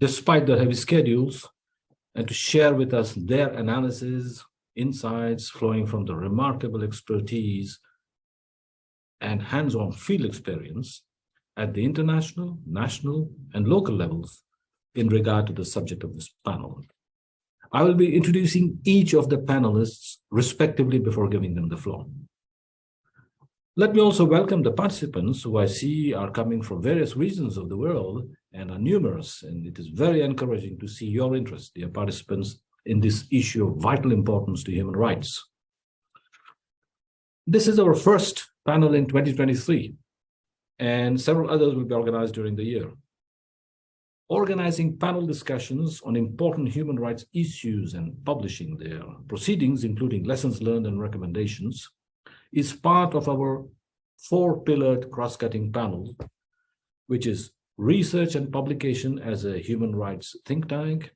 despite their heavy schedules, and to share with us their analysis, insights flowing from the remarkable expertise and hands-on field experience at the international, national, and local levels in regard to the subject of this panel. I will be introducing each of the panelists respectively before giving them the floor. Let me also welcome the participants who I see are coming from various regions of the world and are numerous, and it is very encouraging to see your interest, dear participants, in this issue of vital importance to human rights. This is our first panel in 2023, and several others will be organized during the year. Organizing panel discussions on important human rights issues and publishing their proceedings, including lessons learned and recommendations, is part of our four-pillared cross-cutting panel, which is research and publication as a human rights think tank,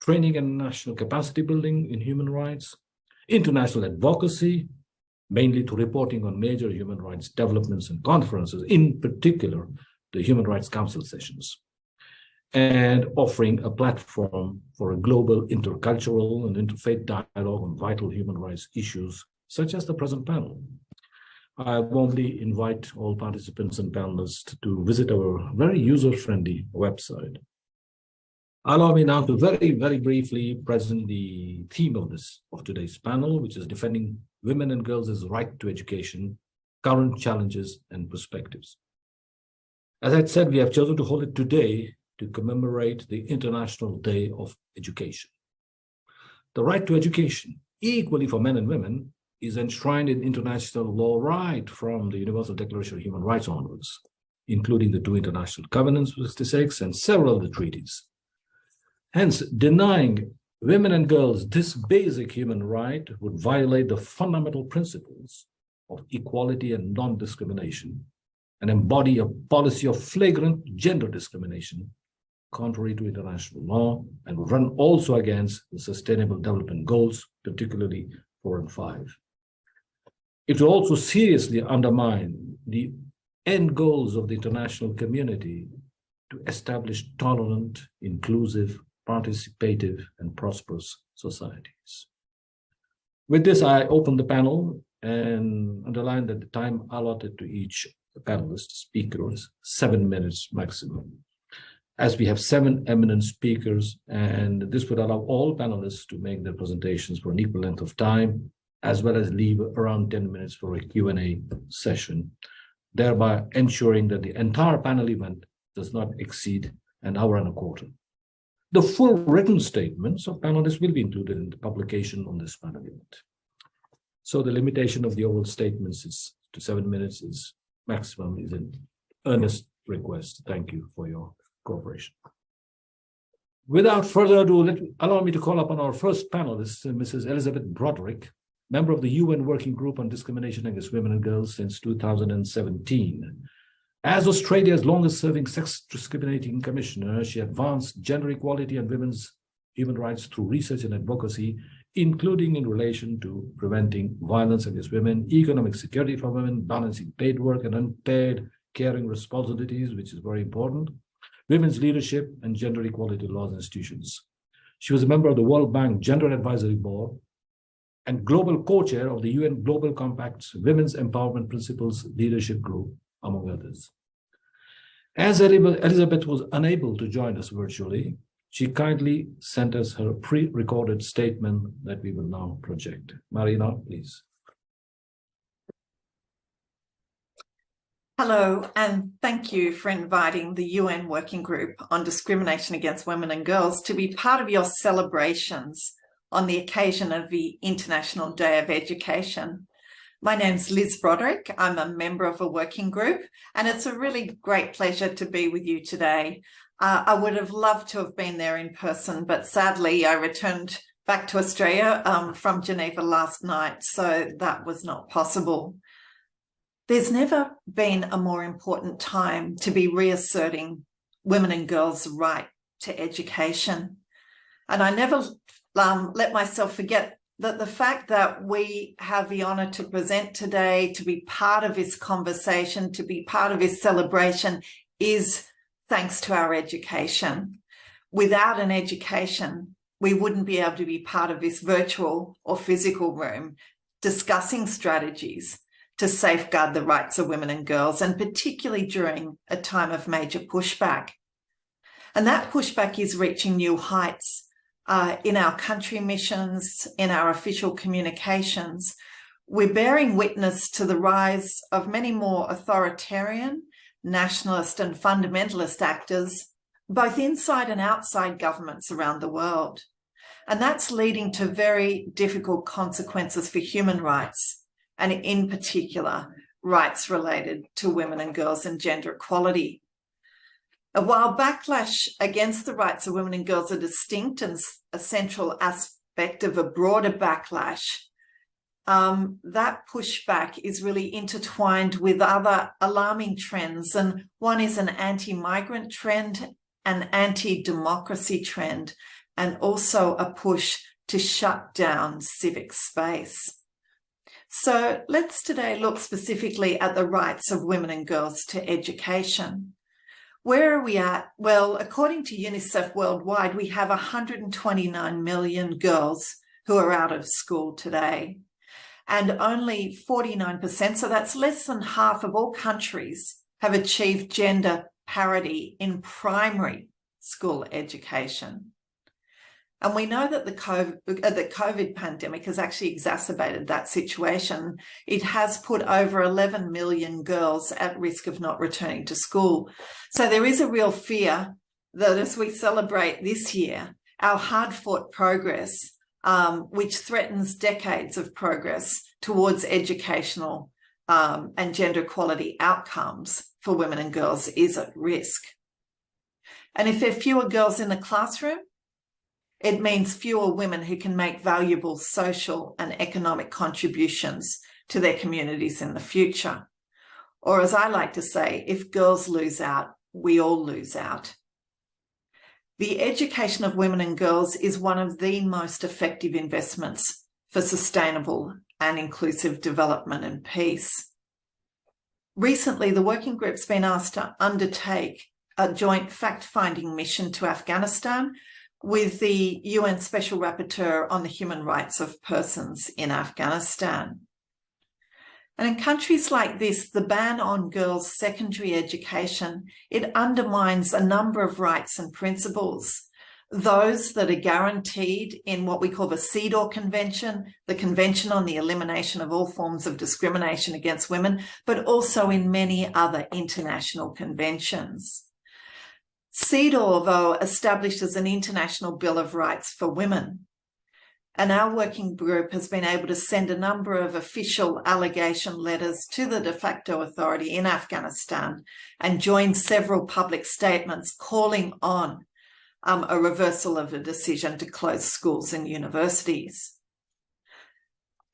training and national capacity building in human rights, international advocacy, mainly to reporting on major human rights developments and conferences, in particular, the Human Rights Council sessions, and offering a platform for a global intercultural and interfaith dialogue on vital human rights issues, such as the present panel. I warmly invite all participants and panelists to visit our very user-friendly website. Allow me now to very briefly present the theme of today's panel, which is defending women and girls' right to education, current challenges and perspectives. As I said, we have chosen to hold it today to commemorate the International Day of Education. The right to education, equally for men and women, is enshrined in international law right from the Universal Declaration of Human Rights onwards, including the two international covenants, 66, and several other treaties. Hence, denying women and girls this basic human right would violate the fundamental principles of equality and non-discrimination and embody a policy of flagrant gender discrimination contrary to international law, and would run also against the Sustainable Development Goals, particularly 4 and 5. It will also seriously undermine the end goals of the international community to establish tolerant, inclusive, participative, and prosperous societies. With this, I open the panel and underline that the time allotted to each panelist speaker is 7 minutes maximum, as we have 7 eminent speakers, and this would allow all panelists to make their presentations for an equal length of time, as well as leave around 10 minutes for a Q&A session, thereby ensuring that the entire panel event does not exceed an hour and a quarter. The full written statements of panelists will be included in the publication on this panel event. So the limitation of the oral statements is to 7 minutes is maximum, is an earnest request. Thank you for your cooperation. Without further ado, allow me to call upon our first panelist, Mrs. Elizabeth Broderick, member of the UN Working Group on Discrimination Against Women and Girls since 2017. As Australia's longest-serving sex discriminating commissioner, she advanced gender equality and women's human rights through research and advocacy, including in relation to preventing violence against women, economic security for women, balancing paid work and unpaid caring responsibilities, which is very important, women's leadership, and gender equality laws and institutions. She was a member of the World Bank Gender Advisory Board and global co-chair of the UN Global Compact's Women's Empowerment Principles Leadership Group, among others. As Elizabeth was unable to join us virtually, she kindly sent us her pre-recorded statement that we will now project. Marina, please. Hello, and thank you for inviting the UN Working Group on Discrimination Against Women and Girls to be part of your celebrations on the occasion of the International Day of Education. My name's Liz Broderick. I'm a member of a working group, and it's a really great pleasure to be with you today. I would have loved to have been there in person, but sadly I returned back to Australia from Geneva last night, so that was not possible. There's never been a more important time to be reasserting women and girls' right to education. And I never let myself forget that the fact that we have the honour to present today, to be part of this conversation, to be part of this celebration, is thanks to our education. Without an education, we wouldn't be able to be part of this virtual or physical room discussing strategies to safeguard the rights of women and girls, and particularly during a time of major pushback. And that pushback is reaching new heights in our country missions, in our official communications. We're bearing witness to the rise of many more authoritarian, nationalist and fundamentalist actors, both inside and outside governments around the world. And that's leading to very difficult consequences for human rights, and in particular, rights related to women and girls and gender equality. While backlash against the rights of women and girls are distinct and a central aspect of a broader backlash, that pushback is really intertwined with other alarming trends. And one is an anti-migrant trend, an anti-democracy trend, and also a push to shut down civic space. So let's today look specifically at the rights of women and girls to education. Where are we at? Well, according to UNICEF worldwide, we have 129 million girls who are out of school today. And only 49%, so that's less than half of all countries, have achieved gender parity in primary school education. And we know that the COVID pandemic has actually exacerbated that situation. It has put over 11 million girls at risk of not returning to school. So there is a real fear that as we celebrate this year, our hard-fought progress, which threatens decades of progress towards educational and gender equality outcomes for women and girls, is at risk. And if there are fewer girls in the classroom, it means fewer women who can make valuable social and economic contributions to their communities in the future. Or as I like to say, if girls lose out, we all lose out. The education of women and girls is one of the most effective investments for sustainable and inclusive development and peace. Recently, the working group's been asked to undertake a joint fact-finding mission to Afghanistan with the UN Special Rapporteur on the Human Rights of Persons in Afghanistan. And in countries like this, the ban on girls' secondary education, it undermines a number of rights and principles, those that are guaranteed in what we call the CEDAW Convention, the Convention on the Elimination of All Forms of Discrimination Against Women, but also in many other international conventions. CEDAW, though, established as an international Bill of Rights for women. And our working group has been able to send a number of official allegation letters to the de facto authority in Afghanistan and joined several public statements calling on a reversal of a decision to close schools and universities.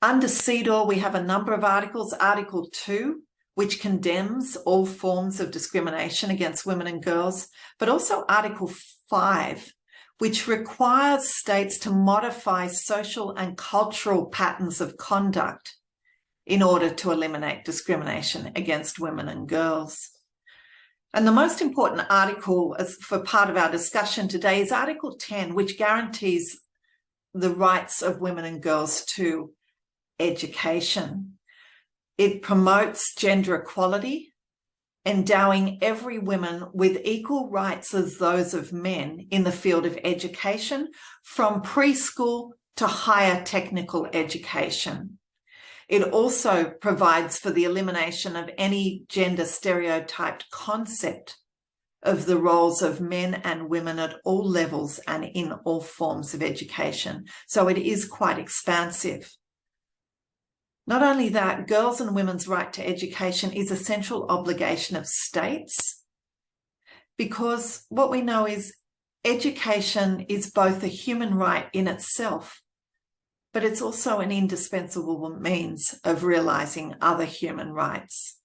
Under CEDAW, we have a number of articles. Article 2, which condemns all forms of discrimination against women and girls, but also Article 5, which requires states to modify social and cultural patterns of conduct in order to eliminate discrimination against women and girls. And the most important article for part of our discussion today is Article 10, which guarantees the rights of women and girls to education. It promotes gender equality, endowing every woman with equal rights as those of men in the field of education, from preschool to higher technical education. It also provides for the elimination of any gender stereotyped concept of the roles of men and women at all levels and in all forms of education. So it is quite expansive. Not only that, girls' and women's right to education is a central obligation of states, because what we know is education is both a human right in itself, but it's also an indispensable means of realising other human rights.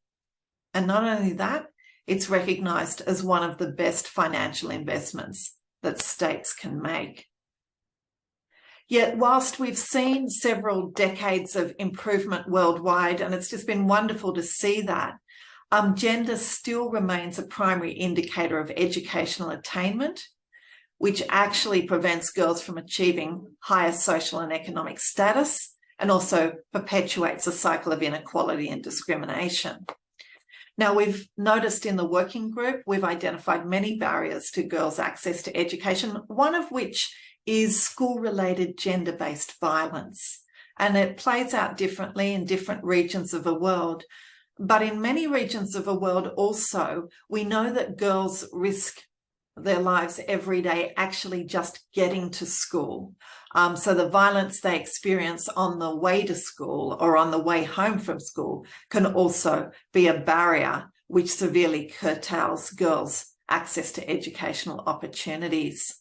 And not only that, it's recognised as one of the best financial investments that states can make. Yet whilst we've seen several decades of improvement worldwide, and it's just been wonderful to see that, gender still remains a primary indicator of educational attainment, which actually prevents girls from achieving higher social and economic status and also perpetuates a cycle of inequality and discrimination. Now, we've noticed in the working group, we've identified many barriers to girls' access to education, one of which is school-related gender-based violence. And it plays out differently in different regions of the world. But in many regions of the world also, we know that girls risk their lives every day actually just getting to school. So the violence they experience on the way to school or on the way home from school can also be a barrier which severely curtails girls' access to educational opportunities.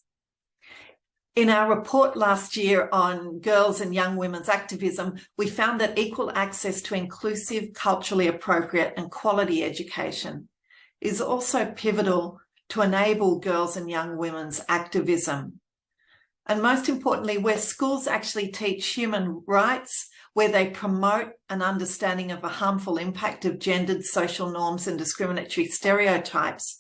In our report last year on girls and young women's activism, we found that equal access to inclusive, culturally appropriate and quality education is also pivotal to enable girls and young women's activism. And most importantly, where schools actually teach human rights, where they promote an understanding of the harmful impact of gendered social norms and discriminatory stereotypes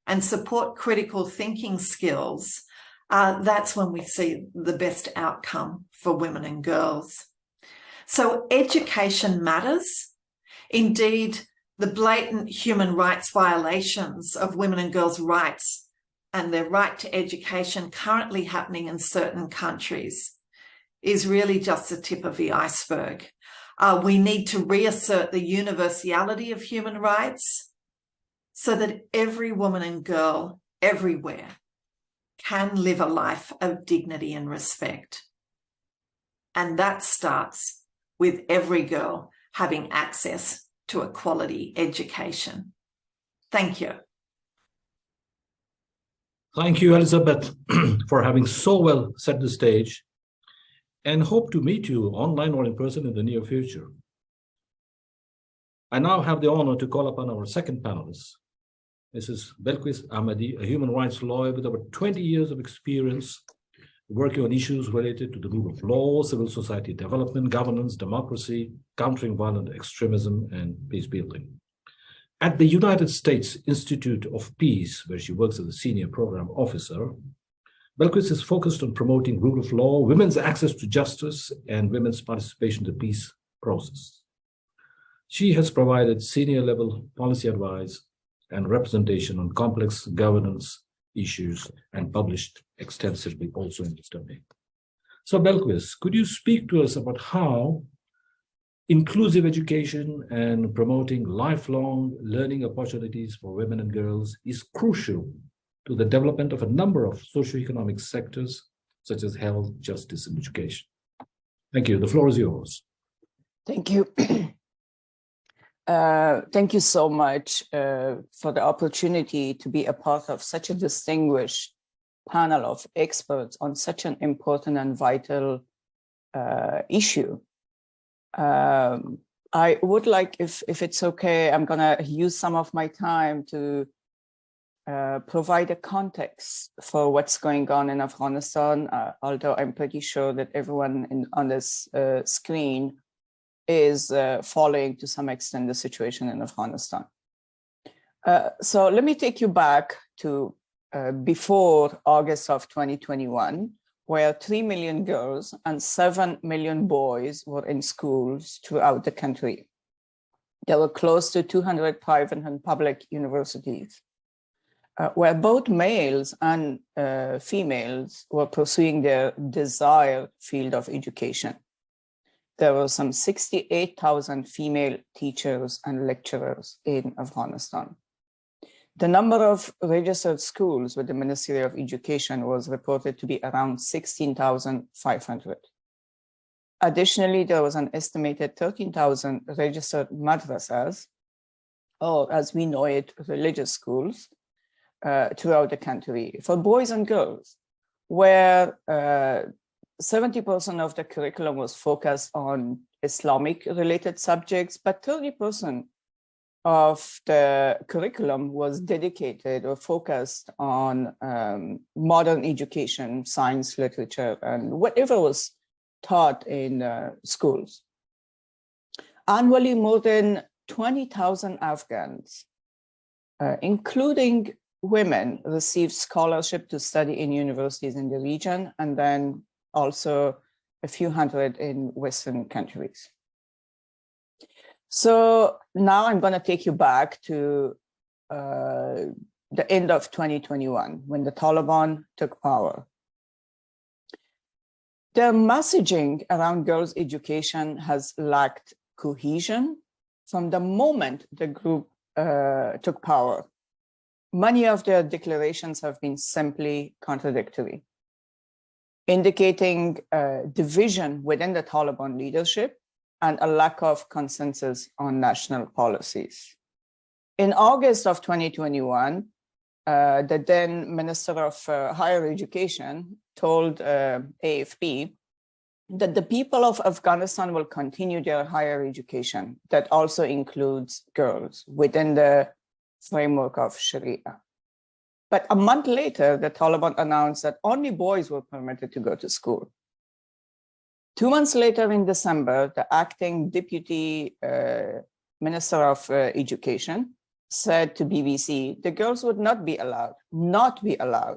and support critical thinking skills, that's when we see the best outcome for women and girls. So education matters. Indeed, the blatant human rights violations of women and girls' rights and their right to education currently happening in certain countries is really just the tip of the iceberg. We need to reassert the universality of human rights so that every woman and girl everywhere can live a life of dignity and respect. And that starts with every girl having access to a quality education. Thank you. Thank you, Elizabeth, for having so well set the stage, and hope to meet you online or in person in the near future. I now have the honor to call upon our second panelist. This is Belquis Ahmadi, a human rights lawyer with over 20 years of experience working on issues related to the rule of law, civil society development, governance, democracy, countering violent extremism, and peace building. At the United States Institute of Peace, where she works as a senior program officer, Belquis is focused on promoting rule of law, women's access to justice, and women's participation in the peace process. She has provided senior-level policy advice and representation on complex governance issues and published extensively also in this domain. So Belquis, could you speak to us about how inclusive education and promoting lifelong learning opportunities for women and girls is crucial to the development of a number of socioeconomic sectors, such as health, justice, and education? Thank you. The floor is yours. Thank you. Thank you so much for the opportunity to be a part of such a distinguished panel of experts on such an important and vital issue. I would like, if it's okay, I'm going to use some of my time to provide a context for what's going on in Afghanistan, although I'm pretty sure that everyone on this screen is following to some extent the situation in Afghanistan. So let me take you back to before August of 2021, where 3 million girls and 7 million boys were in schools throughout the country. There were close to 200 private and public universities, where both males and females were pursuing their desired field of education. There were some 68,000 female teachers and lecturers in Afghanistan. The number of registered schools with the Ministry of Education was reported to be around 16,500. Additionally, there was an estimated 13,000 registered madrasas, or as we know it, religious schools, throughout the country for boys and girls, where 70% of the curriculum was focused on Islamic-related subjects, but 30% of the curriculum was dedicated or focused on modern education, science, literature, and whatever was taught in schools. Annually, more than 20,000 Afghans, including women received scholarship to study in universities in the region, and then also a few hundred in Western countries. So now I'm going to take you back to the end of 2021, when the Taliban took power. Their messaging around girls' education has lacked cohesion from the moment the group took power. Many of their declarations have been simply contradictory, indicating division within the Taliban leadership and a lack of consensus on national policies. In August of 2021, the then Minister of Higher Education told AFP that the people of Afghanistan will continue their higher education that also includes girls within the framework of Sharia. But a month later, the Taliban announced that only boys were permitted to go to school. 2 months later, in December, the acting Deputy Minister of Education said to BBC, the girls would not be allowed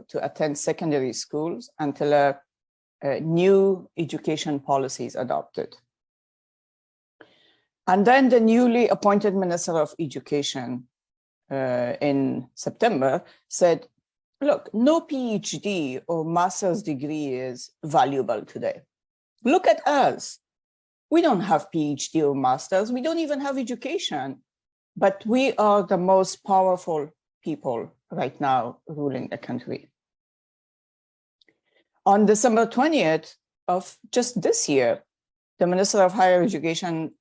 to attend secondary schools until a new education policy is adopted. And then the newly appointed Minister of Education in September said, look, no PhD or master's degree is valuable today. Look at us. We don't have PhD or masters. We don't even have education, but we are the most powerful people right now ruling the country. On December 20th of just this year, the Minister of Higher Education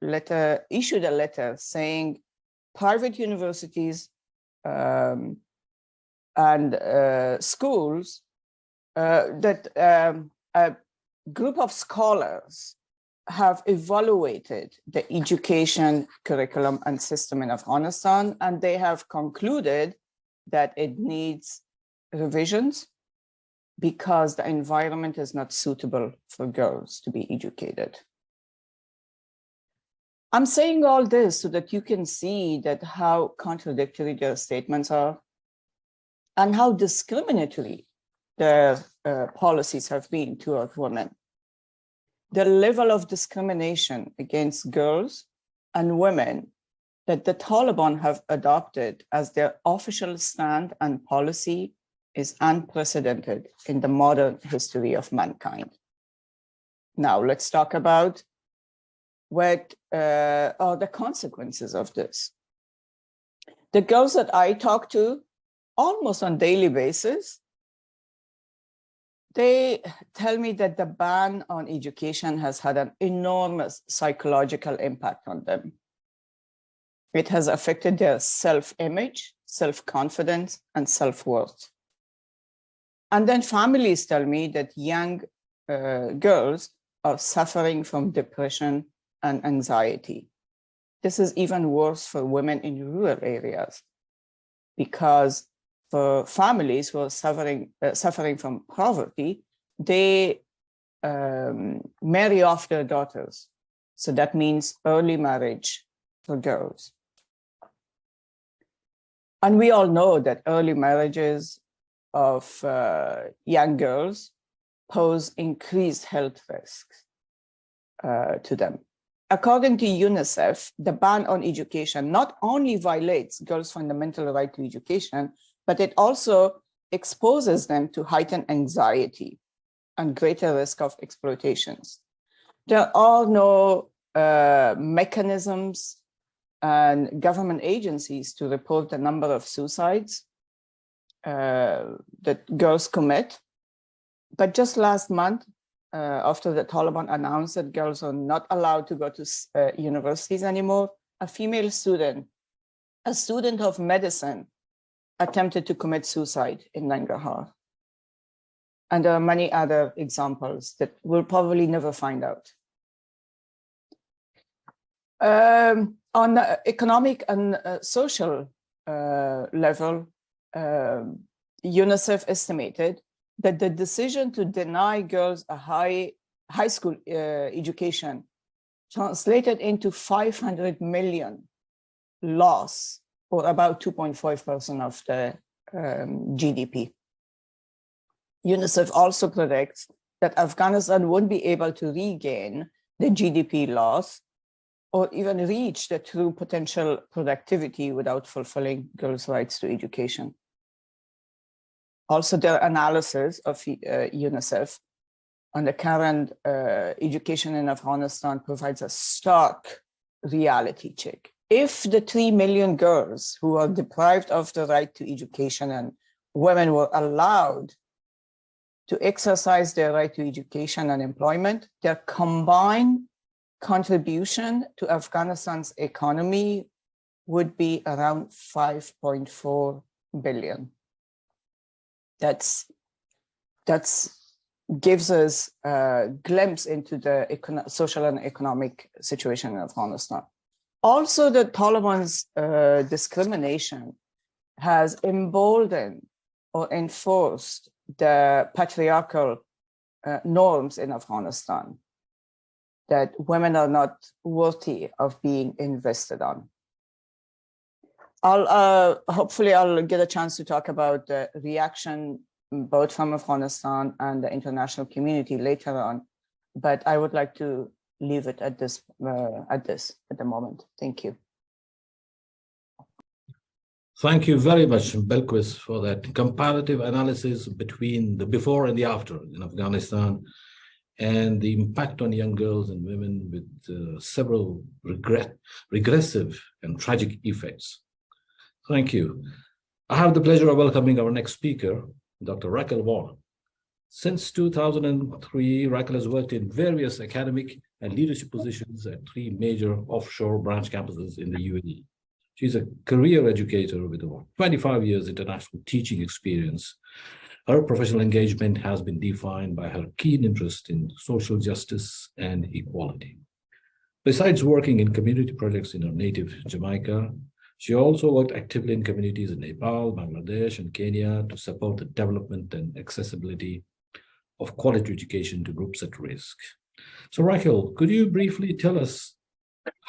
issued a letter saying private universities and schools that a group of scholars have evaluated the education curriculum and system in Afghanistan, and they have concluded that it needs revisions because the environment is not suitable for girls to be educated. I'm saying all this so that you can see that how contradictory their statements are and how discriminatory their policies have been toward women. The level of discrimination against girls and women that the Taliban have adopted as their official stand and policy is unprecedented in the modern history of mankind. Now, let's talk about what are the consequences of this. The girls that I talk to almost on a daily basis, they tell me that the ban on education has had an enormous psychological impact on them. It has affected their self-image, self-confidence, and self-worth. And then families tell me that young girls are suffering from depression and anxiety. This is even worse for women in rural areas, because for families who are suffering from poverty, they marry off their daughters. So that means early marriage for girls. And we all know that early marriages of young girls pose increased health risks to them. According to UNICEF, the ban on education not only violates girls' fundamental right to education, but it also exposes them to heightened anxiety and greater risk of exploitations. There are no mechanisms and government agencies to report the number of suicides that girls commit. But just last month, after the Taliban announced that girls are not allowed to go to universities anymore, a female student, a student of medicine, attempted to commit suicide in Nangarhar. And there are many other examples that we'll probably never find out. On the economic and social level, UNICEF estimated that the decision to deny girls a high school education translated into 500 million loss, or about 2.5% of the GDP. UNICEF also predicts that Afghanistan won't be able to regain the GDP loss or even reach the true potential productivity without fulfilling girls' rights to education. Also, their analysis of UNICEF on the current education in Afghanistan provides a stark reality check. If the 3 million girls who are deprived of the right to education and women were allowed to exercise their right to education and employment, their combined contribution to Afghanistan's economy would be around 5.4 billion. That's gives us a glimpse into the social and economic situation in Afghanistan. Also, the Taliban's discrimination has emboldened or enforced the patriarchal norms in Afghanistan, that women are not worthy of being invested on. Hopefully I'll get a chance to talk about the reaction both from Afghanistan and the international community later on, but I would like to leave it at the moment. Thank you. Thank you very much, Belquis, for that comparative analysis between the before and the after in Afghanistan and the impact on young girls and women with several regressive and tragic effects. Thank you. I have the pleasure of welcoming our next speaker, Dr. Racquel Warner. Since 2003, Racquel has worked in various academic and leadership positions at 3 major offshore branch campuses in the UAE. She's a career educator with over 25 years international teaching experience. Her professional engagement has been defined by her keen interest in social justice and equality. Besides working in community projects in her native Jamaica, she also worked actively in communities in Nepal, Bangladesh, and Kenya to support the development and accessibility of quality education to groups at risk. So, Racquel, could you briefly tell us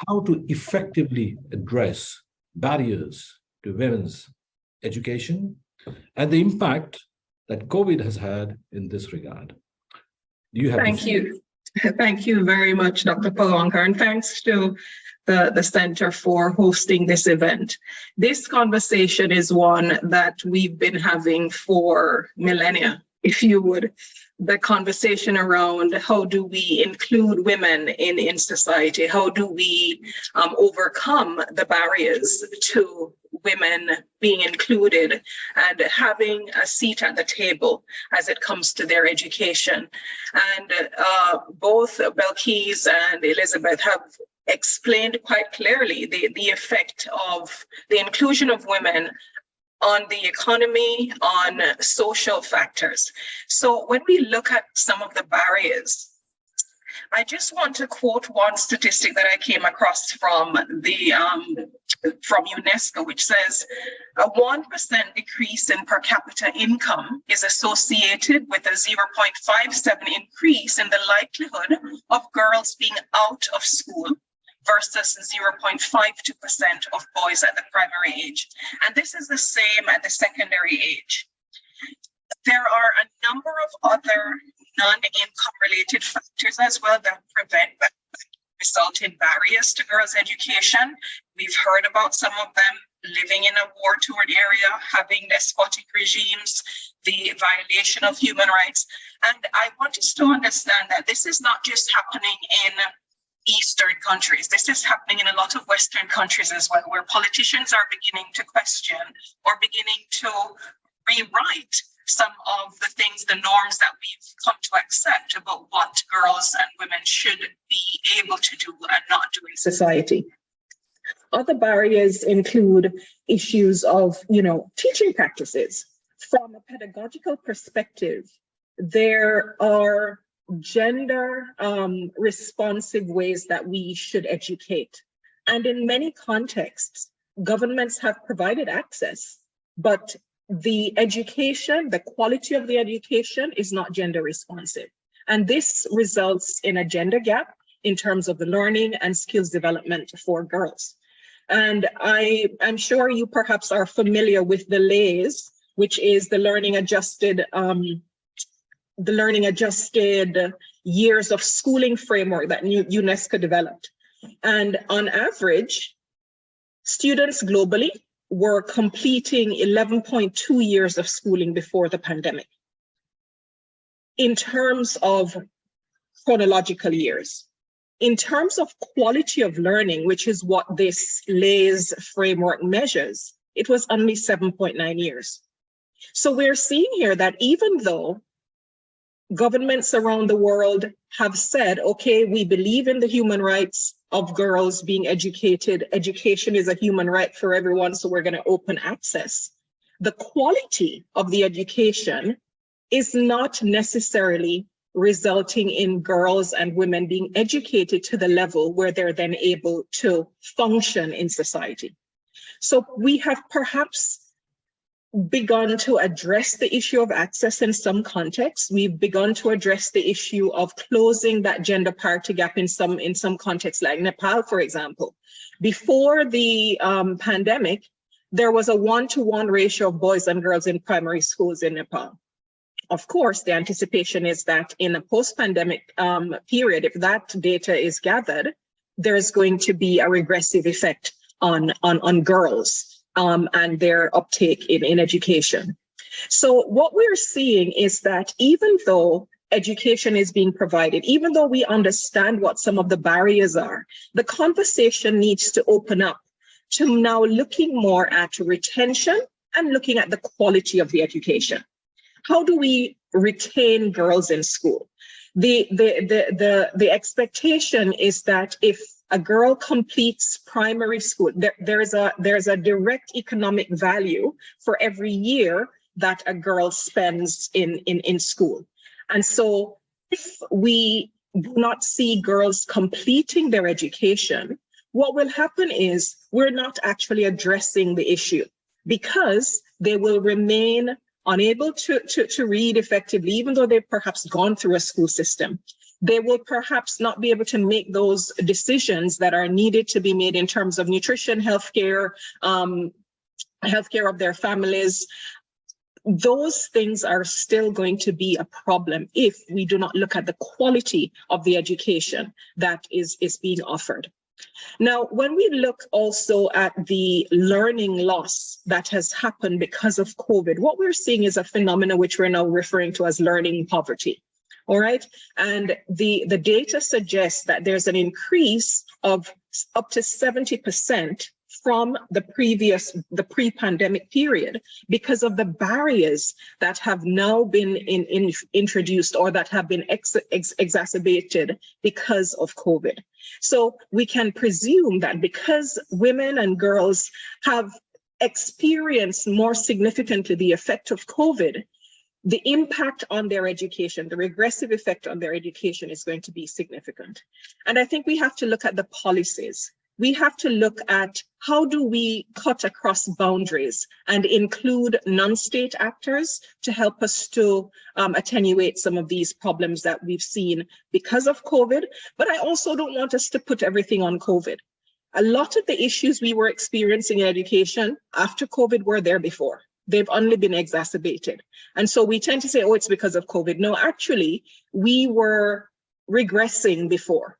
how to effectively address barriers to women's education and the impact that COVID has had in this regard? Do you have Thank you. Thank you very much, Dr. Palankar, and thanks to the Center for hosting this event. This conversation is one that we've been having for millennia, if you would. The conversation around how do we include women in society? How do we overcome the barriers to women being included and having a seat at the table as it comes to their education? And both Belquis and Elizabeth have explained quite clearly the effect of the inclusion of women on the economy, on social factors. So when we look at some of the barriers, I just want to quote one statistic that I came across from UNESCO, which says a 1% decrease in per capita income is associated with a 0.57 increase in the likelihood of girls being out of school versus 0.52% of boys at the primary age. And this is the same at the secondary age. There are a number of other non-income related factors as well that result in barriers to girls' education. We've heard about some of them: living in a war-torn area, having despotic regimes, the violation of human rights. And I want us to understand that this is not just happening in Eastern countries. This is happening in a lot of Western countries as well, where politicians are beginning to question or beginning to rewrite some of the things, the norms that we've come to accept about what girls and women should be able to do and not do in society. Other barriers include issues of, teaching practices. From a pedagogical perspective, there are gender responsive ways that we should educate. And in many contexts, governments have provided access, but the education, the quality of the education is not gender responsive. And this results in a gender gap in terms of the learning and skills development for girls. And I'm sure you perhaps are familiar with the lays which is the learning adjusted years of schooling framework that UNESCO developed. And on average, students globally were completing 11.2 years of schooling before the pandemic. In terms of chronological years, in terms of quality of learning, which is what this LAYS framework measures, it was only 7.9 years. So we're seeing here that even though governments around the world have said, okay, we believe in the human rights of girls being educated, education is a human right for everyone, so we're going to open access, the quality of the education is not necessarily resulting in girls and women being educated to the level where they're then able to function in society. So we have perhaps begun to address the issue of access in some contexts. We've begun to address the issue of closing that gender parity gap in some contexts, like Nepal, for example. Before the pandemic, there was a 1-to-1 ratio of boys and girls in primary schools in Nepal. Of course, the anticipation is that in a post-pandemic period, if that data is gathered, there's going to be a regressive effect on girls and their uptake in education. So what we're seeing is that even though education is being provided, even though we understand what some of the barriers are, the conversation needs to open up to now looking more at retention and looking at the quality of the education. How do we retain girls in school? The expectation is that if a girl completes primary school, there's a direct economic value for every year that a girl spends in school. And so if we do not see girls completing their education, what will happen is we're not actually addressing the issue, because they will remain unable to read effectively, even though they've perhaps gone through a school system. They will perhaps not be able to make those decisions that are needed to be made in terms of nutrition, healthcare, healthcare of their families. Those things are still going to be a problem if we do not look at the quality of the education that is being offered. Now, when we look also at the learning loss that has happened because of COVID, what we're seeing is a phenomenon which we're now referring to as learning poverty. All right. And the data suggests that there's an increase of up to 70% from the pre-pandemic period because of the barriers that have now been introduced or that have been exacerbated because of COVID. So we can presume that because women and girls have experienced more significantly the effect of COVID, the impact on their education, the regressive effect on their education is going to be significant. And I think we have to look at the policies. We have to look at how do we cut across boundaries and include non-state actors to help us to attenuate some of these problems that we've seen because of COVID. But I also don't want us to put everything on COVID. A lot of the issues we were experiencing in education after COVID were there before. They've only been exacerbated. And so we tend to say, oh, it's because of COVID. No, actually, we were regressing before.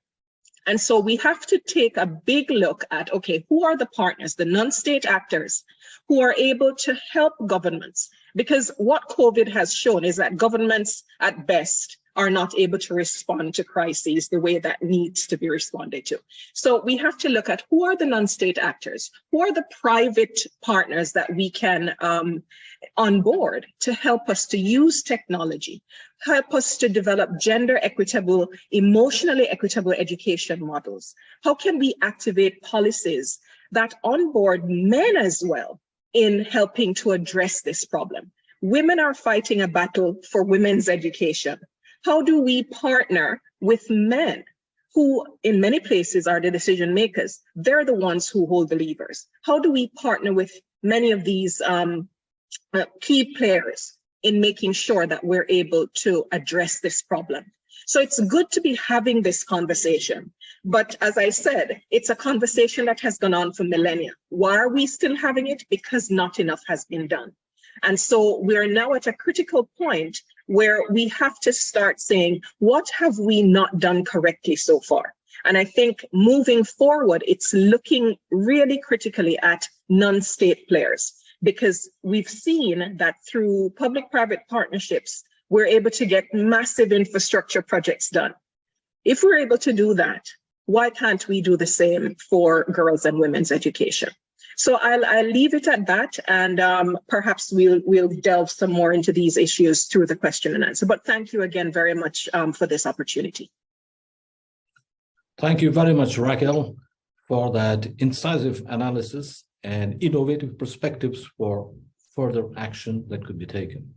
And so we have to take a big look at, okay, who are the partners, the non-state actors who are able to help governments? Because what COVID has shown is that governments at best are not able to respond to crises the way that needs to be responded to. So we have to look at who are the non-state actors, who are the private partners that we can onboard to help us to use technology, help us to develop gender equitable, emotionally equitable education models. How can we activate policies that onboard men as well in helping to address this problem? Women are fighting a battle for women's education. How do we partner with men who in many places are the decision makers? They're the ones who hold the levers. How do we partner with many of these key players in making sure that we're able to address this problem? So it's good to be having this conversation. But as I said, it's a conversation that has gone on for millennia. Why are we still having it? Because not enough has been done. And so we're now at a critical point where we have to start saying, what have we not done correctly so far? And I think moving forward, it's looking really critically at non-state players, because we've seen that through public-private partnerships, we're able to get massive infrastructure projects done. If we're able to do that, why can't we do the same for girls and women's education? So I'll leave it at that, and perhaps we'll delve some more into these issues through the question and answer. But thank you again very much for this opportunity. Thank you very much, Racquel, for that incisive analysis and innovative perspectives for further action that could be taken.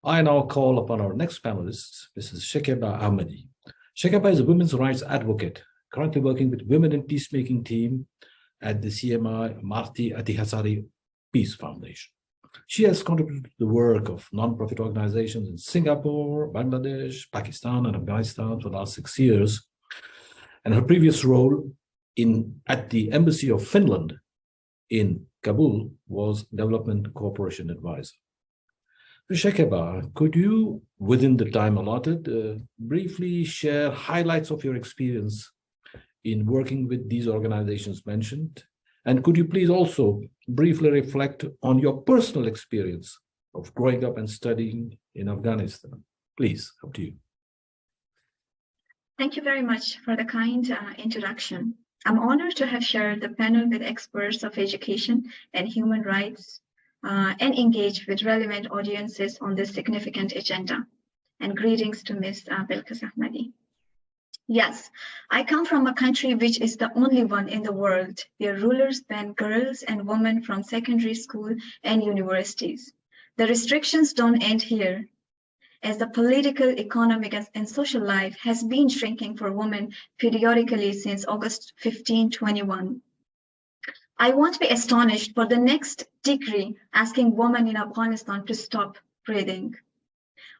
I now call upon our next panelist, Mrs. Shekeba Ahmadi. Shekeba is a women's rights advocate, currently working with Women in Peacemaking team at the CMI Marti Atihasari Peace Foundation. She has contributed to the work of non-profit organizations in Singapore, Bangladesh, Pakistan, and Afghanistan for the last 6 years. And her previous role at the Embassy of Finland in Kabul was Development Cooperation Advisor. Shekeba, could you, within the time allotted, briefly share highlights of your experience in working with these organizations mentioned? And could you please also briefly reflect on your personal experience of growing up and studying in Afghanistan? Please, up to you. Thank you very much for the kind introduction. I'm honored to have shared the panel with experts of education and human rights and engage with relevant audiences on this significant agenda. And greetings to Ms. Belquis Ahmadi. Yes, I come from a country which is the only one in the world where rulers ban girls and women from secondary school and universities. The restrictions don't end here, as the political, economic, and social life has been shrinking for women periodically since August 1521. I won't be astonished for the next decree asking women in Afghanistan to stop breathing.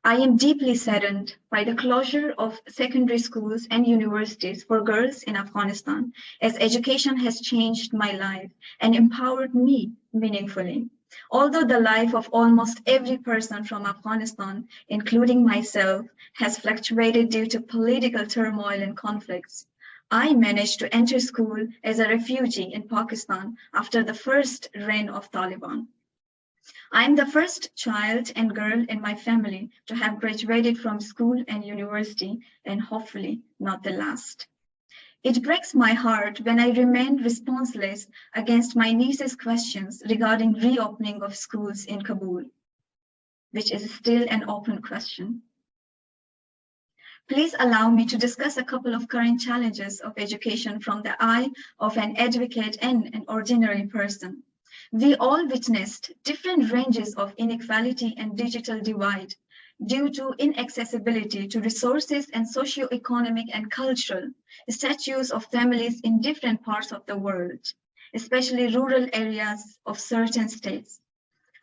I am deeply saddened by the closure of secondary schools and universities for girls in Afghanistan, as education has changed my life and empowered me meaningfully. Although the life of almost every person from Afghanistan, including myself, has fluctuated due to political turmoil and conflicts, I managed to enter school as a refugee in Pakistan after the first reign of Taliban. I am the first child and girl in my family to have graduated from school and university, and hopefully not the last. It breaks my heart when I remain responseless against my niece's questions regarding reopening of schools in Kabul, which is still an open question. Please allow me to discuss a couple of current challenges of education from the eye of an advocate and an ordinary person. We all witnessed different ranges of inequality and digital divide due to inaccessibility to resources and socio-economic and cultural status of families in different parts of the world, especially rural areas of certain states.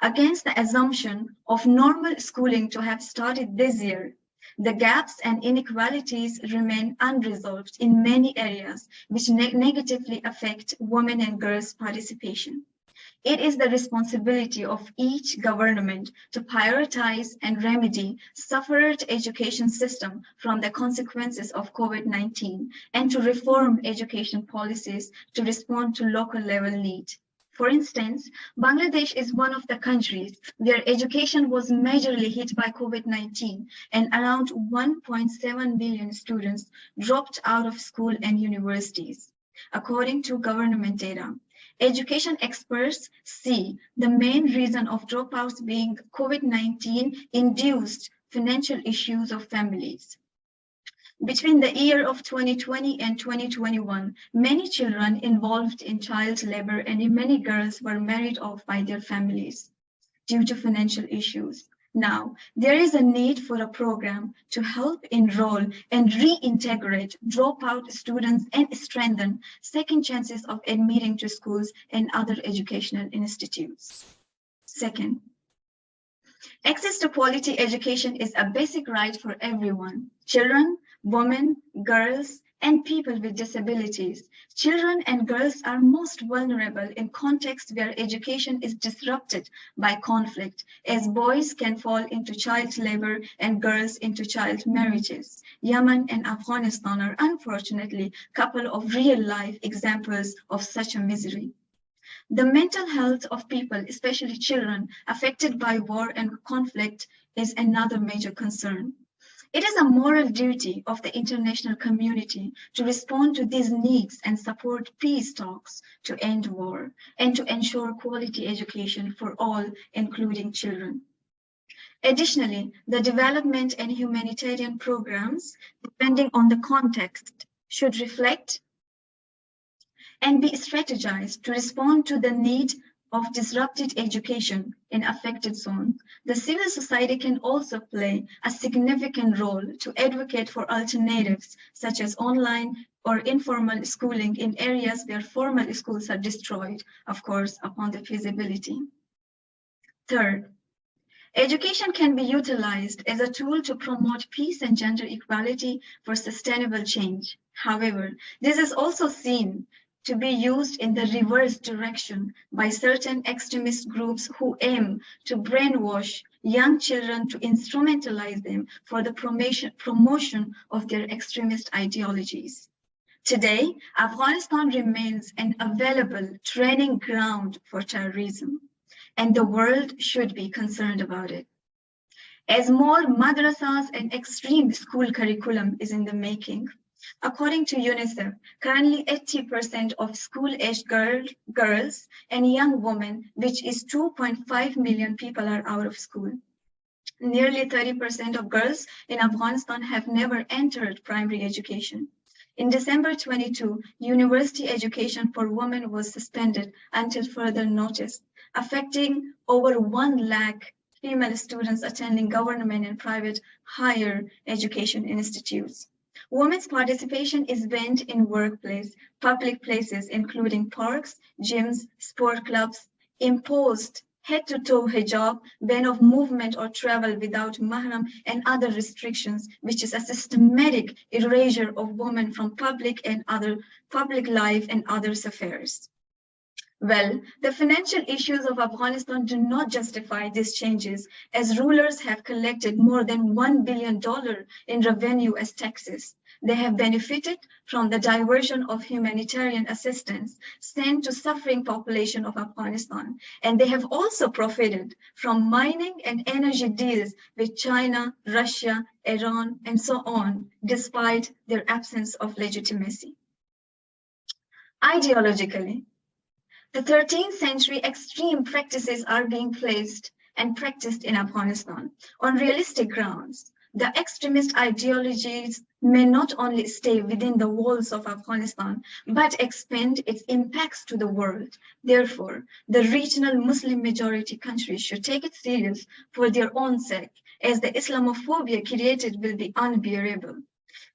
Against the assumption of normal schooling to have started this year, the gaps and inequalities remain unresolved in many areas, which negatively affect women and girls' participation. It is the responsibility of each government to prioritize and remedy suffered education system from the consequences of COVID-19 and to reform education policies to respond to local level need. For instance, Bangladesh is one of the countries where education was majorly hit by COVID-19 and around 1.7 million students dropped out of school and universities, according to government data. Education experts see the main reason of dropouts being COVID-19 induced financial issues of families. Between the year of 2020 and 2021, many children involved in child labor and many girls were married off by their families due to financial issues. Now, there is a need for a program to help enroll and reintegrate dropout students and strengthen second chances of admitting to schools and other educational institutes. Second, access to quality education is a basic right for everyone. Children, women, girls, and people with disabilities. Children and girls are most vulnerable in contexts where education is disrupted by conflict, as boys can fall into child labor and girls into child marriages. Yemen and Afghanistan are unfortunately a couple of real-life examples of such a misery. The mental health of people, especially children affected by war and conflict, is another major concern. It is a moral duty of the international community to respond to these needs and support peace talks to end war and to ensure quality education for all, including children. Additionally, the development and humanitarian programs, depending on the context, should reflect and be strategized to respond to the need of disrupted education in affected zones. The civil society can also play a significant role to advocate for alternatives, such as online or informal schooling in areas where formal schools are destroyed, of course, upon the feasibility. Third, education can be utilized as a tool to promote peace and gender equality for sustainable change. However, this is also seen to be used in the reverse direction by certain extremist groups who aim to brainwash young children to instrumentalize them for the promotion of their extremist ideologies. Today, Afghanistan remains an available training ground for terrorism, and the world should be concerned about it. As more madrasas and extreme school curriculum is in the making, according to UNICEF, currently 80% of school-aged girls and young women, which is 2.5 million people, are out of school. Nearly 30% of girls in Afghanistan have never entered primary education. In December 22, university education for women was suspended until further notice, affecting over 1 lakh female students attending government and private higher education institutes. Women's participation is banned in workplace, public places, including parks, gyms, sport clubs, imposed head-to-toe hijab, ban of movement or travel without mahram, and other restrictions, which is a systematic erasure of women from public life and other affairs. Well, the financial issues of Afghanistan do not justify these changes, as rulers have collected more than $1 billion in revenue as taxes. They have benefited from the diversion of humanitarian assistance sent to suffering population of Afghanistan, and they have also profited from mining and energy deals with China, Russia, Iran, and so on, despite their absence of legitimacy. Ideologically, the 13th century extreme practices are being placed and practiced in Afghanistan on realistic grounds. The extremist ideologies may not only stay within the walls of Afghanistan, but expand its impacts to the world. Therefore, the regional Muslim majority countries should take it serious for their own sake, as the Islamophobia created will be unbearable.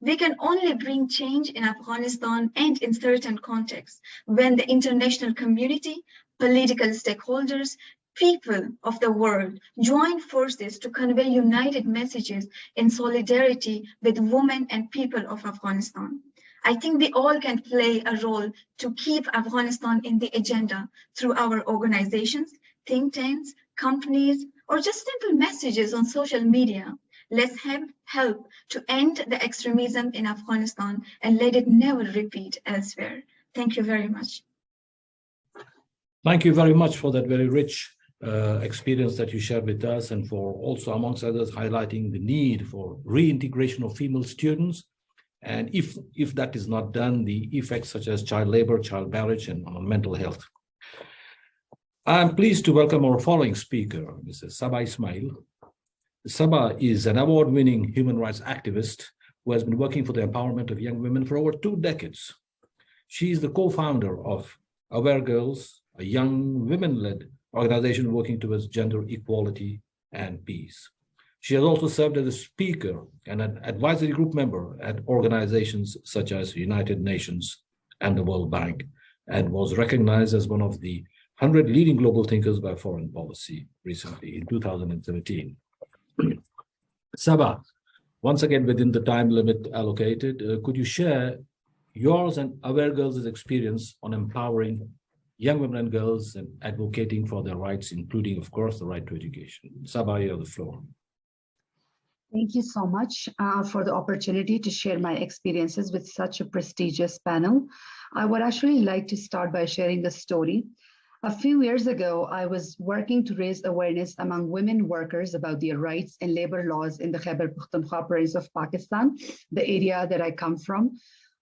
We can only bring change in Afghanistan and in certain contexts when the international community, political stakeholders, people of the world join forces to convey united messages in solidarity with women and people of Afghanistan. I think we all can play a role to keep Afghanistan in the agenda through our organizations, think tanks, companies, or just simple messages on social media. Let's help to end the extremism in Afghanistan and let it never repeat elsewhere. Thank you very much. Thank you very much for that very rich experience that you shared with us, and for also, amongst others, highlighting the need for reintegration of female students. And if that is not done, the effects such as child labor, child marriage, and on mental health. I'm pleased to welcome our following speaker, Mrs. Saba Ismail. Saba is an award-winning human rights activist who has been working for the empowerment of young women for over 2 decades. She is the co-founder of Aware Girls, a young women-led organization working towards gender equality and peace. She has also served as a speaker and an advisory group member at organizations such as the United Nations and the World Bank, and was recognized as one of the 100 leading global thinkers by Foreign Policy recently in 2017. Saba, once again within the time limit allocated, could you share yours and Aware Girls' experience on empowering young women and girls and advocating for their rights, including, of course, the right to education. Saba, you have the floor. Thank you so much for the opportunity to share my experiences with such a prestigious panel. I would actually like to start by sharing a story. A few years ago, I was working to raise awareness among women workers about their rights and labor laws in the Khyber Pakhtunkhwa province of Pakistan, the area that I come from.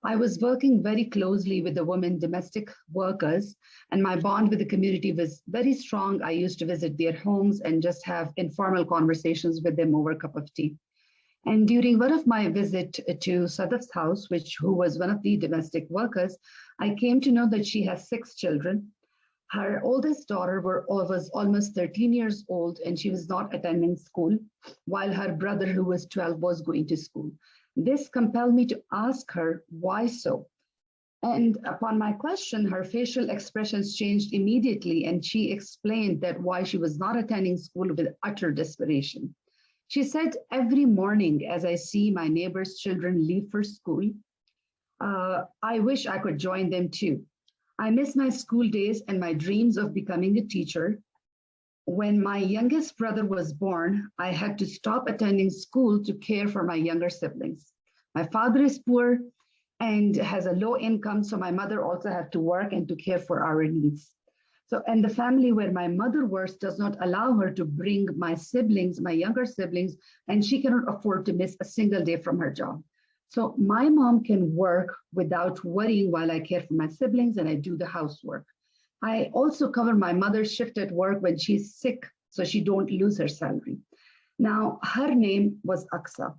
I was working very closely with the women domestic workers, and my bond with the community was very strong. I used to visit their homes and just have informal conversations with them over a cup of tea. And during one of my visit to Sadaf's house, who was one of the domestic workers, I came to know that she has 6 children. Her oldest daughter was almost 13 years old, and she was not attending school, while her brother, who was 12, was going to school. This compelled me to ask her, why so? And upon my question, her facial expressions changed immediately, and she explained that why she was not attending school with utter desperation. She said, every morning as I see my neighbor's children leave for school, I wish I could join them too. I miss my school days and my dreams of becoming a teacher. When my youngest brother was born, I had to stop attending school to care for my younger siblings. My father is poor and has a low income, so my mother also had to work and to care for our needs. So, and the family where my mother works does not allow her to bring my siblings, my younger siblings, and she cannot afford to miss a single day from her job. So my mom can work without worrying while I care for my siblings and I do the housework. I also cover my mother's shift at work when she's sick, so she don't lose her salary. Now, her name was Aqsa.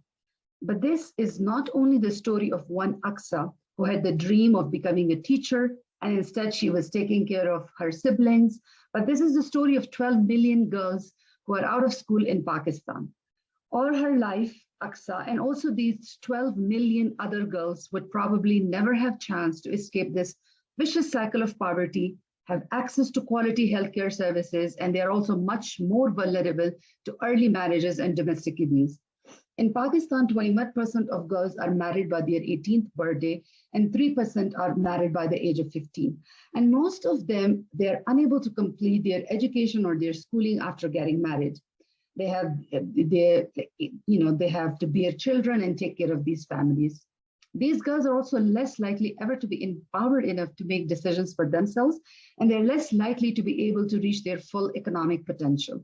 But this is not only the story of one Aqsa who had the dream of becoming a teacher, and instead she was taking care of her siblings, but this is the story of 12 million girls who are out of school in Pakistan. All her life, Aqsa, and also these 12 million other girls would probably never have chance to escape this vicious cycle of poverty, have access to quality healthcare services, and they are also much more vulnerable to early marriages and domestic abuse. In Pakistan, 21% of girls are married by their 18th birthday, and 3% are married by the age of 15. And most of them, they're unable to complete their education or their schooling after getting married. They have to bear children and take care of these families. These girls are also less likely ever to be empowered enough to make decisions for themselves, and they're less likely to be able to reach their full economic potential.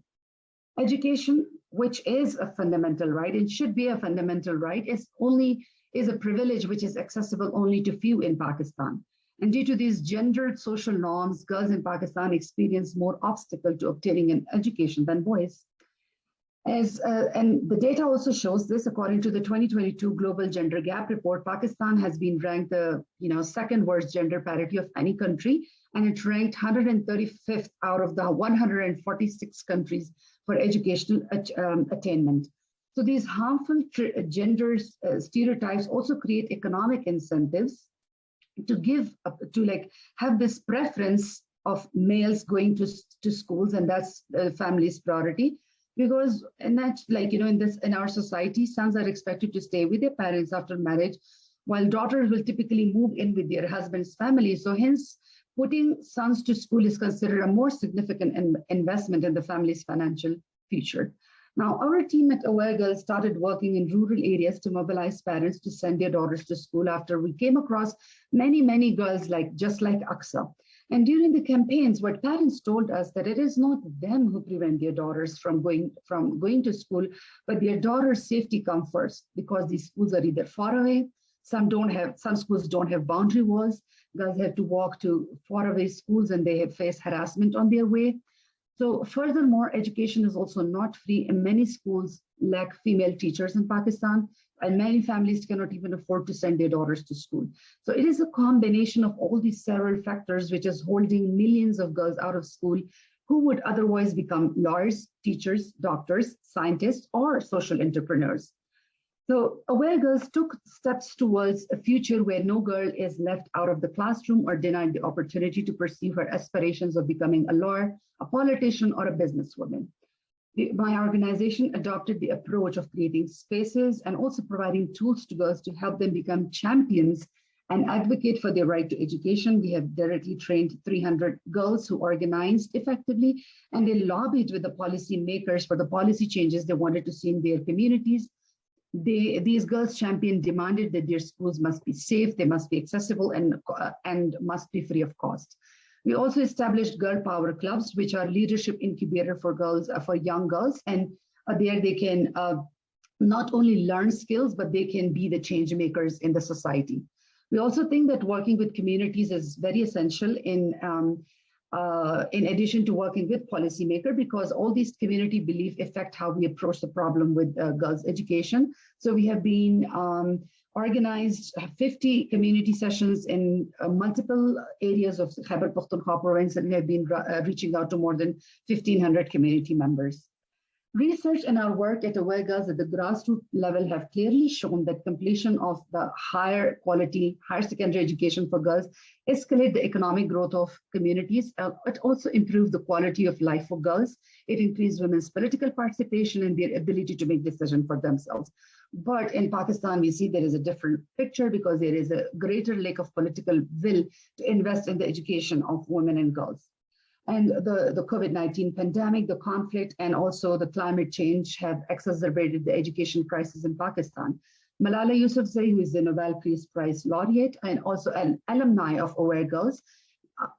Education, which is a fundamental right and should be a fundamental right, is a privilege which is accessible only to few in Pakistan. And due to these gendered social norms, girls in Pakistan experience more obstacle to obtaining an education than boys. And the data also shows this. According to the 2022 Global Gender Gap Report, Pakistan has been ranked the second worst gender parity of any country, and it ranked 135th out of the 146 countries for educational attainment. So these harmful gender stereotypes also create economic incentives to have this preference of males going to schools, and that's the family's priority. Because in our society, sons are expected to stay with their parents after marriage, while daughters will typically move in with their husband's family. So hence, putting sons to school is considered a more significant investment in the family's financial future. Now, our team at Aware Girls started working in rural areas to mobilize parents to send their daughters to school after we came across many girls just like Aqsa. And during the campaigns, what parents told us that it is not them who prevent their daughters from going to school, but their daughters' safety comes first, because these schools are either far away, some schools don't have boundary walls, girls have to walk to faraway schools and they have faced harassment on their way. So furthermore, education is also not free, and many schools lack female teachers in Pakistan, and many families cannot even afford to send their daughters to school. So it is a combination of all these several factors which is holding millions of girls out of school who would otherwise become lawyers, teachers, doctors, scientists, or social entrepreneurs. So Aware Girls took steps towards a future where no girl is left out of the classroom or denied the opportunity to pursue her aspirations of becoming a lawyer, a politician, or a businesswoman. My organization adopted the approach of creating spaces and also providing tools to girls to help them become champions and advocate for their right to education. We have directly trained 300 girls who organized effectively, and they lobbied with the policy makers for the policy changes they wanted to see in their communities. These girls demanded that their schools must be safe, they must be accessible, and must be free of cost. We also established girl power clubs, which are leadership incubator for girls, for young girls, and there they can not only learn skills, but they can be the change makers in the society. We also think that working with communities is very essential in addition to working with policymakers, because all these community beliefs affect how we approach the problem with girls' education. So we have been organized 50 community sessions in multiple areas of Khyber Pakhtunkhwa province, and we have been reaching out to more than 1,500 community members. Research and our work at Aware Girls at the grassroots level have clearly shown that completion of the higher quality, higher secondary education for girls escalate the economic growth of communities. It also improves the quality of life for girls. It increases women's political participation and their ability to make decisions for themselves. But in Pakistan, we see there is a different picture because there is a greater lack of political will to invest in the education of women and girls. And the COVID-19 pandemic, the conflict, and also the climate change have exacerbated the education crisis in Pakistan. Malala Yousafzai, who is the Nobel Peace Prize laureate and also an alumni of Aware Girls,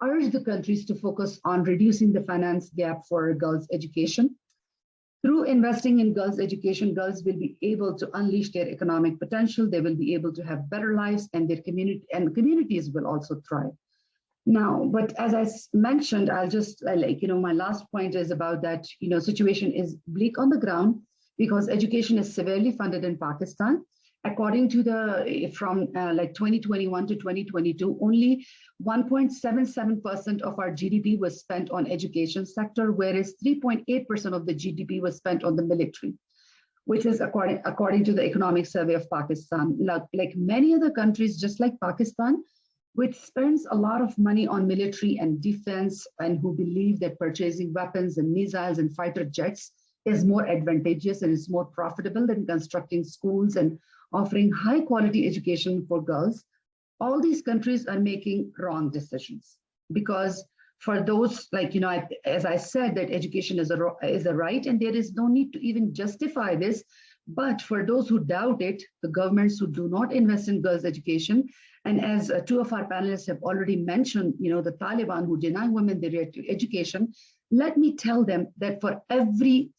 urged the countries to focus on reducing the finance gap for girls' education. Through investing in girls' education, girls will be able to unleash their economic potential. They will be able to have better lives, and their communities will also thrive. Now, but as I mentioned, I'll just my last point is about that, situation is bleak on the ground because education is severely funded in Pakistan. According to from 2021 to 2022, only 1.77% of our GDP was spent on education sector, whereas 3.8% of the GDP was spent on the military, which is according to the Economic Survey of Pakistan. Like many other countries, just like Pakistan, which spends a lot of money on military and defense, and who believe that purchasing weapons and missiles and fighter jets is more advantageous and is more profitable than constructing schools and offering high quality education for girls. All these countries are making wrong decisions, because for those, as I said, that education is a right, and there is no need to even justify this. But for those who doubt it, the governments who do not invest in girls' education, and as two of our panelists have already mentioned, the Taliban who deny women the right to education, let me tell them that for every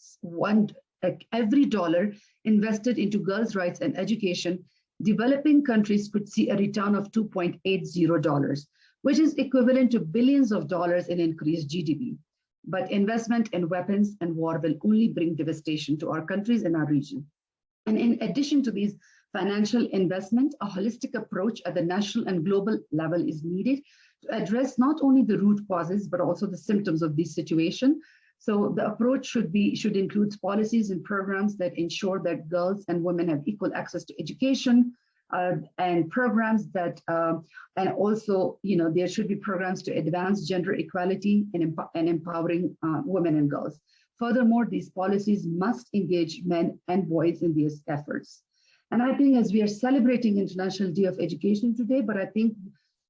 dollar invested into girls' rights and education, developing countries could see a return of $2.80, which is equivalent to billions of dollars in increased GDP. But investment in weapons and war will only bring devastation to our countries and our region. And in addition to these financial investment, a holistic approach at the national and global level is needed to address not only the root causes, but also the symptoms of this situation. So the approach should include policies and programs that ensure that girls and women have equal access to education, and programs that, and also, there should be programs to advance gender equality and empowering women and girls. Furthermore, these policies must engage men and boys in these efforts. And I think as we are celebrating International Day of Education today, but I think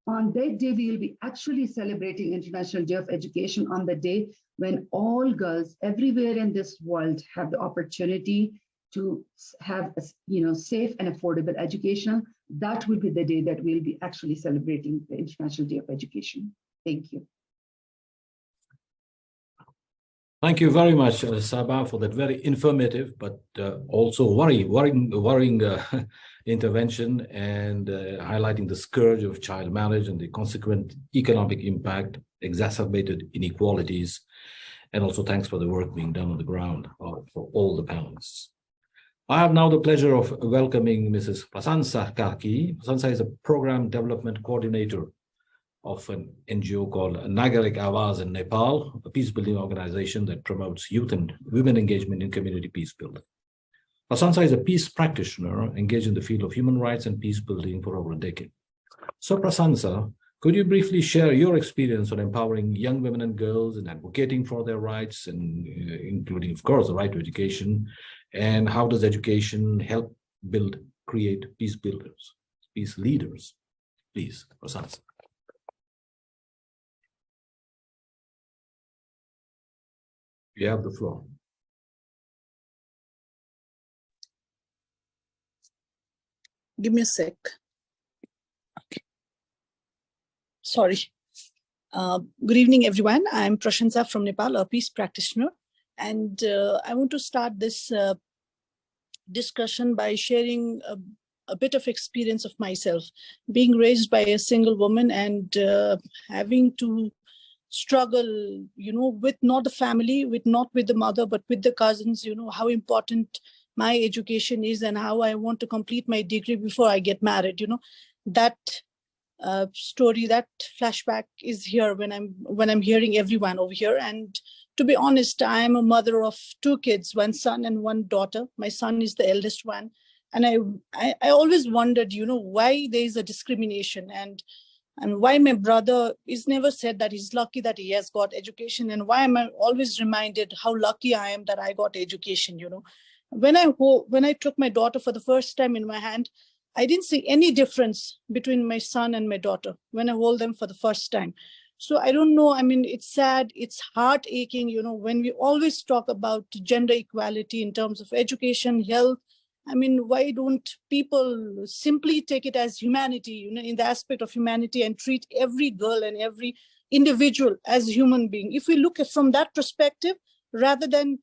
on that day, we will be actually celebrating International Day of Education on the day when all girls everywhere in this world have the opportunity to have a safe and affordable education. That will be the day that we'll be actually celebrating the International Day of Education. Thank you. Thank you very much, Saba, for that very informative but also worrying intervention, and highlighting the scourge of child marriage and the consequent economic impact, exacerbated inequalities, and also thanks for the work being done on the ground for all the panelists. I have now the pleasure of welcoming Mrs. Prasansa Karki. Prasansa is a program development coordinator of an NGO called Nagarik Awaz in Nepal, a peace-building organization that promotes youth and women engagement in community peace building. Prasansa is a peace practitioner engaged in the field of human rights and peace building for over a decade. So Prasansa, could you briefly share your experience on empowering young women and girls and advocating for their rights, and including, of course, the right to education, and how does education help create peace builders, peace leaders Please, Prasansa. You have the floor. Give me a sec. Okay. Sorry. Good evening, everyone. I'm Prasansa from Nepal, a peace practitioner. And I want to start this discussion by sharing a bit of experience of myself. Being raised by a single woman and having to struggle, with not the family, not with the mother, but with the cousins, how important my education is and how I want to complete my degree before I get married. That story, that flashback is here when I'm hearing everyone over here. And to be honest, I'm a mother of 2 kids, 1 son and 1 daughter. My son is the eldest one. And I always wondered, why there is a discrimination and why my brother is never said that he's lucky that he has got education, and why am I always reminded how lucky I am that I got education. When I took my daughter for the first time in my hand, I didn't see any difference between my son and my daughter when I hold them for the first time. So I don't know, it's sad, it's heart aching, when we always talk about gender equality in terms of education, health. Why don't people simply take it as humanity, in the aspect of humanity, and treat every girl and every individual as a human being? If we look at from that perspective, rather than,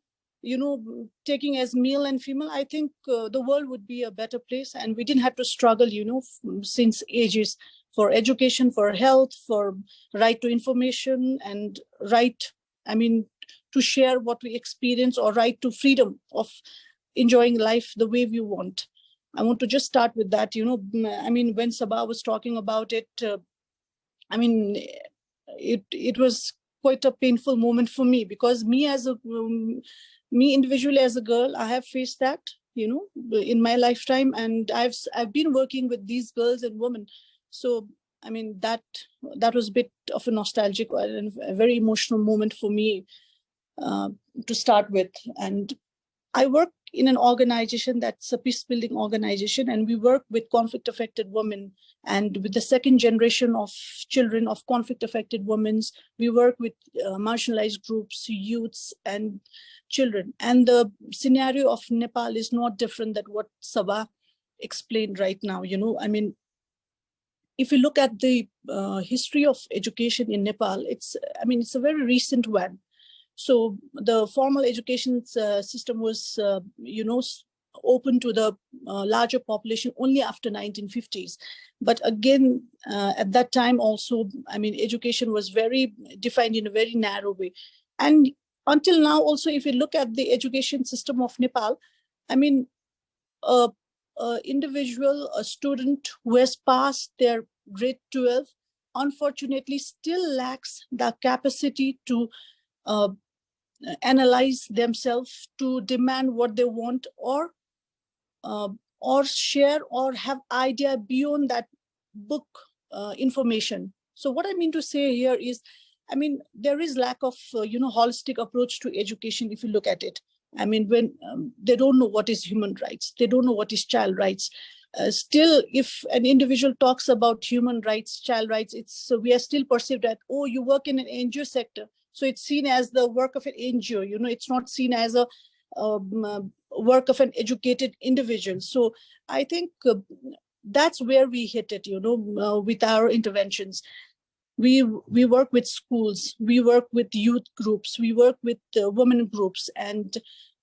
taking as male and female, I think the world would be a better place, and we didn't have to struggle, since ages for education, for health, for right to information, and right, to share what we experience, or right to freedom of enjoying life the way we want. I want to just start with that. When Saba was talking about it, it was quite a painful moment for me, because me individually as a girl, I have faced that, in my lifetime, and I've been working with these girls and women. So, that was a bit of a nostalgic and a very emotional moment for me to start with. And I work in an organization that's a peace building organization, and we work with conflict affected women and with the second generation of children of conflict affected women. We work with marginalized groups, youths and children. And the scenario of Nepal is not different than what Saba explained right now. If you look at the history of education in Nepal, it's a very recent one. So the formal education system was, open to the larger population only after 1950s. But again, at that time also, education was very defined in a very narrow way. And until now also, if you look at the education system of Nepal, individual, a student who has passed their grade 12, unfortunately still lacks the capacity to analyze themselves, to demand what they want, or share or have idea beyond that book information. So what I mean to say here is, there is lack of holistic approach to education. If you look at it, when they don't know what is human rights, they don't know what is child rights. Still, if an individual talks about human rights, child rights, we are still perceived that, oh, you work in an NGO sector, so it's seen as the work of an NGO. It's not seen as a work of an educated individual. So I think that's where we hit it. With our interventions. We work with schools, we work with youth groups, we work with women groups, and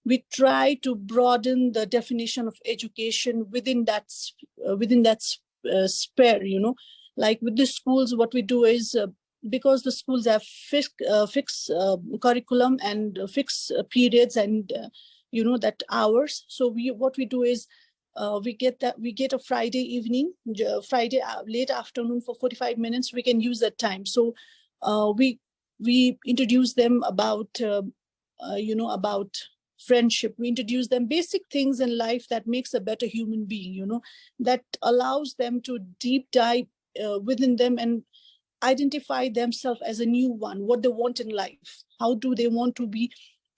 we try to broaden the definition of education within that sphere. Like with the schools, what we do is, because the schools have fixed curriculum and fixed periods and that hours. So what we do is, we get a Friday evening, Friday late afternoon for 45 minutes. We can use that time. So we introduce them about about friendship. We introduce them basic things in life that makes a better human being. That allows them to deep dive within them and identify themselves as a new one, what they want in life, how do they want to be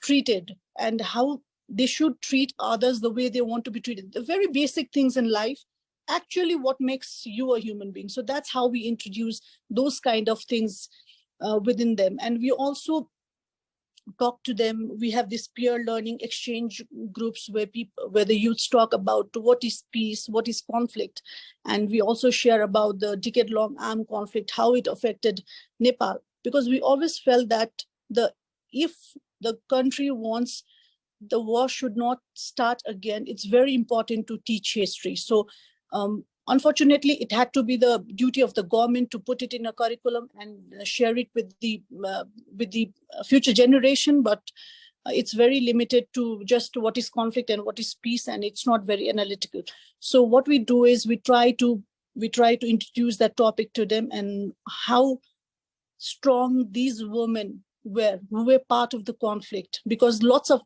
treated, and how they should treat others the way they want to be treated. The very basic things in life, actually what makes you a human being. So that's how we introduce those kind of things within them. And we also talk to them. We have this peer learning exchange groups where the youths talk about what is peace, what is conflict. And we also share about the decade-long armed conflict, how it affected Nepal. Because we always felt that if the country wants the war should not start again, it's very important to teach history. So unfortunately, it had to be the duty of the government to put it in a curriculum and share it with the future generation. But it's very limited to just what is conflict and what is peace, and it's not very analytical. So what we do is we try to introduce that topic to them, and how strong these women who were part of the conflict, because lots of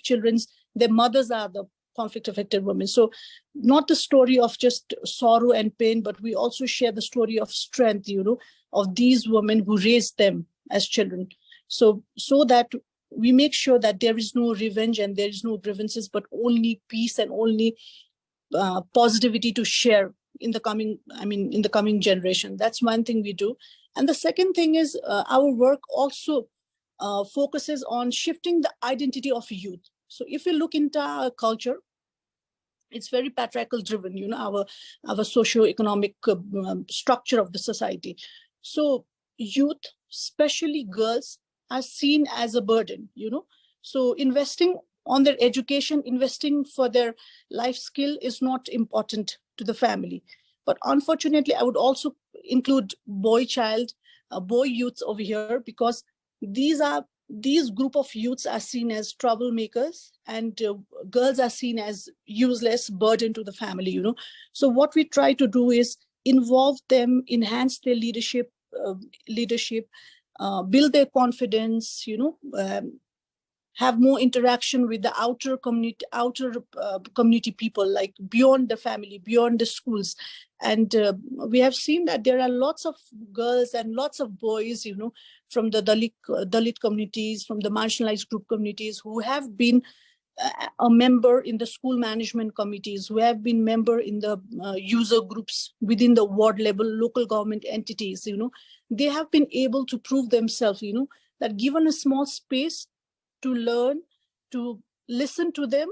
children, their mothers are the conflict affected women. So not the story of just sorrow and pain, but we also share the story of strength, of these women who raised them as children. So that we make sure that there is no revenge and there is no grievances, but only peace and only positivity to share in the coming generation. That's one thing we do. And the second thing is our work also focuses on shifting the identity of youth. So if you look into our culture, it's very patriarchal driven, our socio-economic structure of the society. So youth, especially girls, are seen as a burden, So investing on their education, investing for their life skill is not important to the family. But unfortunately, I would also include boy youths over here, because these group of youths are seen as troublemakers, and girls are seen as useless burden to the family, So what we try to do is involve them, enhance their leadership, build their confidence, have more interaction with the outer community people, like beyond the family, beyond the schools. And we have seen that there are lots of girls and lots of boys, from the Dalit communities, from the marginalized group communities, who have been a member in the school management committees, who have been member in the user groups within the ward level, local government entities. They have been able to prove themselves, that given a small space to learn, to listen to them,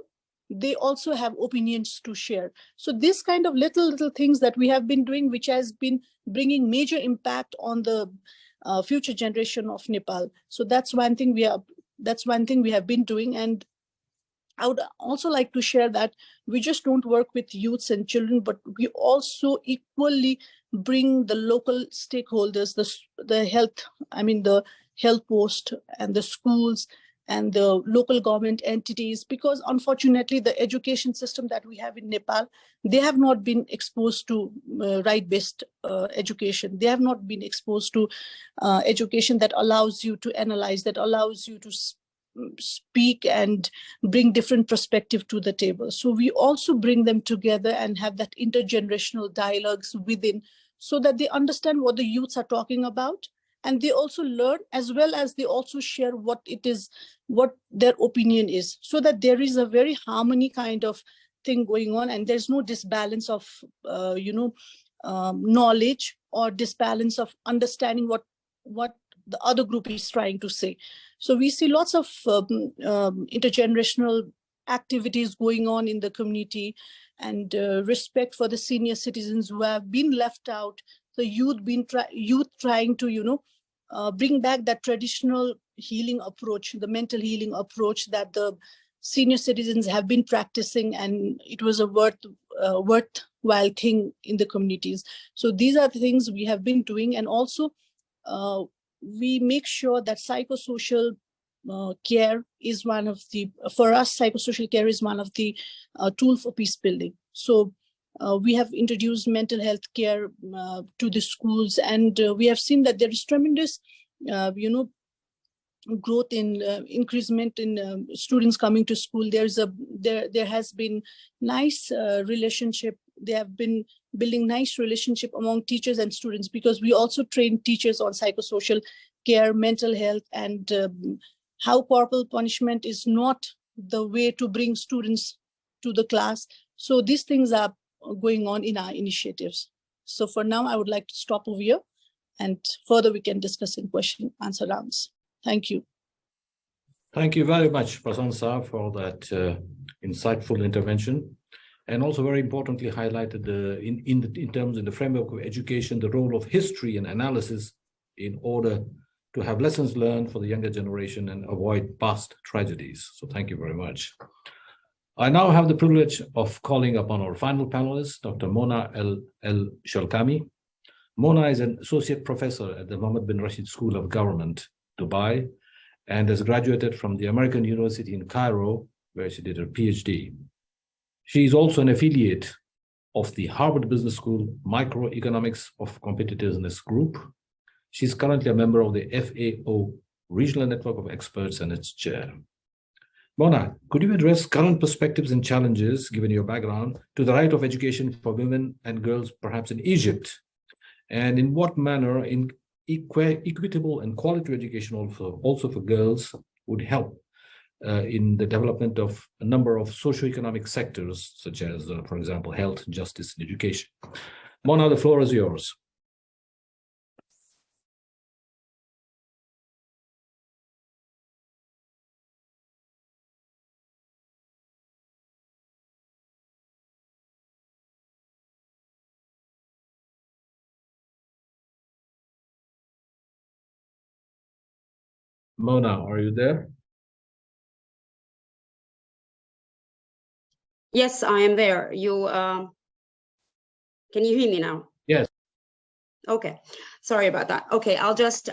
they also have opinions to share. So this kind of little things that we have been doing, which has been bringing major impact on the future generation of Nepal. So that's one thing we have been doing. And I would also like to share that we just don't work with youths and children, but we also equally bring the local stakeholders, the health post and the schools and the local government entities, because unfortunately the education system that we have in Nepal, they have not been exposed to right-based education. They have not been exposed to education that allows you to analyze, that allows you to speak and bring different perspective to the table. So we also bring them together and have that intergenerational dialogues within, so that they understand what the youths are talking about. And they also learn, as well as they also share what their opinion is, so that there is a very harmony kind of thing going on, and there's no disbalance of knowledge or disbalance of understanding what the other group is trying to say. So we see lots of intergenerational activities going on in the community, and respect for the senior citizens who have been left out. The youth trying to bring back that traditional healing approach, the mental healing approach that the senior citizens have been practicing, and it was a worthwhile thing in the communities. So these are the things we have been doing. And also we make sure that psychosocial care is one of the, for us, psychosocial care is one of the tools for peace building. So we have introduced mental health care to the schools, and we have seen that there is tremendous, growth in increasement in students coming to school. There has been nice relationship. They have been building nice relationship among teachers and students, because we also train teachers on psychosocial care, mental health, and how corporal punishment is not the way to bring students to the class. So these things are going on in our initiatives. So for now, I would like to stop over here, and further we can discuss in question answer rounds. Thank you. Thank you very much, Prasansa, for that insightful intervention, and also very importantly highlighted in the framework of education, the role of history and analysis in order to have lessons learned for the younger generation and avoid past tragedies. So thank you very much. I now have the privilege of calling upon our final panelist, Dr. Mona El-Sholkamy. Mona is an associate professor at the Mohammed bin Rashid School of Government, Dubai, and has graduated from the American University in Cairo, where she did her PhD. She is also an affiliate of the Harvard Business School Microeconomics of Competitiveness Group. She's currently a member of the FAO Regional Network of Experts and its chair. Mona, could you address current perspectives and challenges, given your background, to the right of education for women and girls, perhaps in Egypt? And in what manner equitable and quality education also for girls would help in the development of a number of socioeconomic sectors, such as, for example, health, justice, and education? Mona, the floor is yours. Mona, are you there? Yes, I am there. You can you hear me now? Yes. Okay, sorry about that. Okay, I'll just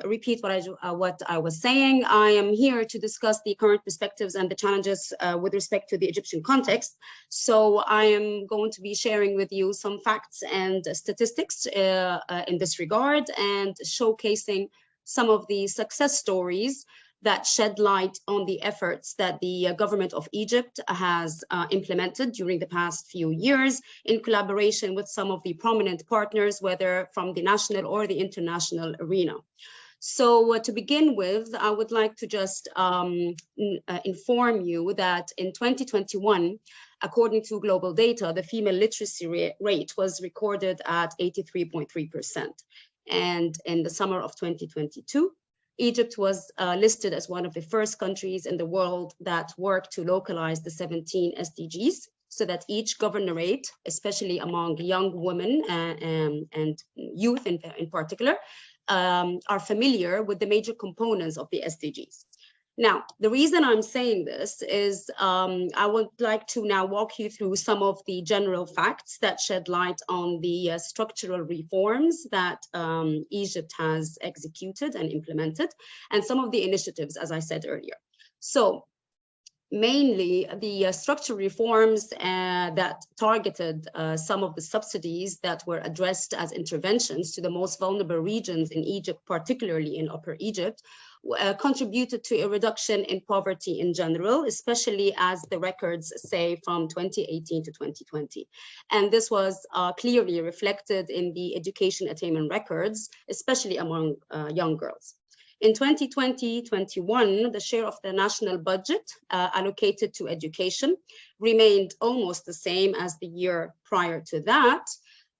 repeat what I was saying. I am here to discuss the current perspectives and the challenges with respect to the Egyptian context. So I am going to be sharing with you some facts and statistics in this regard, and showcasing some of the success stories that shed light on the efforts that the government of Egypt has implemented during the past few years in collaboration with some of the prominent partners, whether from the national or the international arena. So to begin with, I would like to just inform you that in 2021, according to global data, the female literacy rate was recorded at 83.3%. And in the summer of 2022, Egypt was listed as one of the first countries in the world that worked to localize the 17 SDGs, so that each governorate, especially among young women and youth in particular, are familiar with the major components of the SDGs. Now, the reason I'm saying this is I would like to now walk you through some of the general facts that shed light on the structural reforms that Egypt has executed and implemented, and some of the initiatives, as I said earlier. So mainly the structural reforms that targeted some of the subsidies that were addressed as interventions to the most vulnerable regions in Egypt, particularly in Upper Egypt, contributed to a reduction in poverty in general, especially as the records say from 2018 to 2020. And this was clearly reflected in the education attainment records, especially among young girls. In 2020-21, the share of the national budget allocated to education remained almost the same as the year prior to that.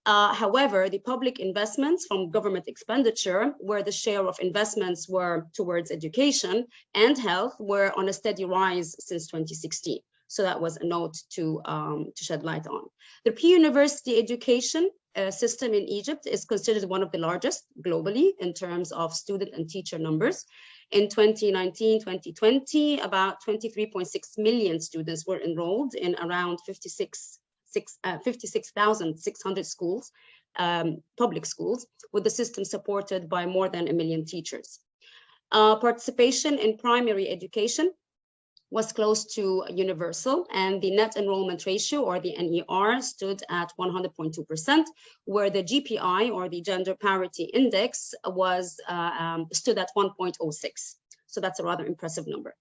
However, the public investments from government expenditure, where the share of investments were towards education and health, were on a steady rise since 2016. So that was a note to shed light on. The pre-university education system in Egypt is considered one of the largest globally in terms of student and teacher numbers. In 2019-2020, about 23.6 million students were enrolled in around 56,600 schools, public schools, with the system supported by more than 1 million teachers. Participation in primary education was close to universal, and the net enrollment ratio, or the NER, stood at 100.2%, where the GPI, or the gender parity index, was stood at 1.06. So that's a rather impressive number.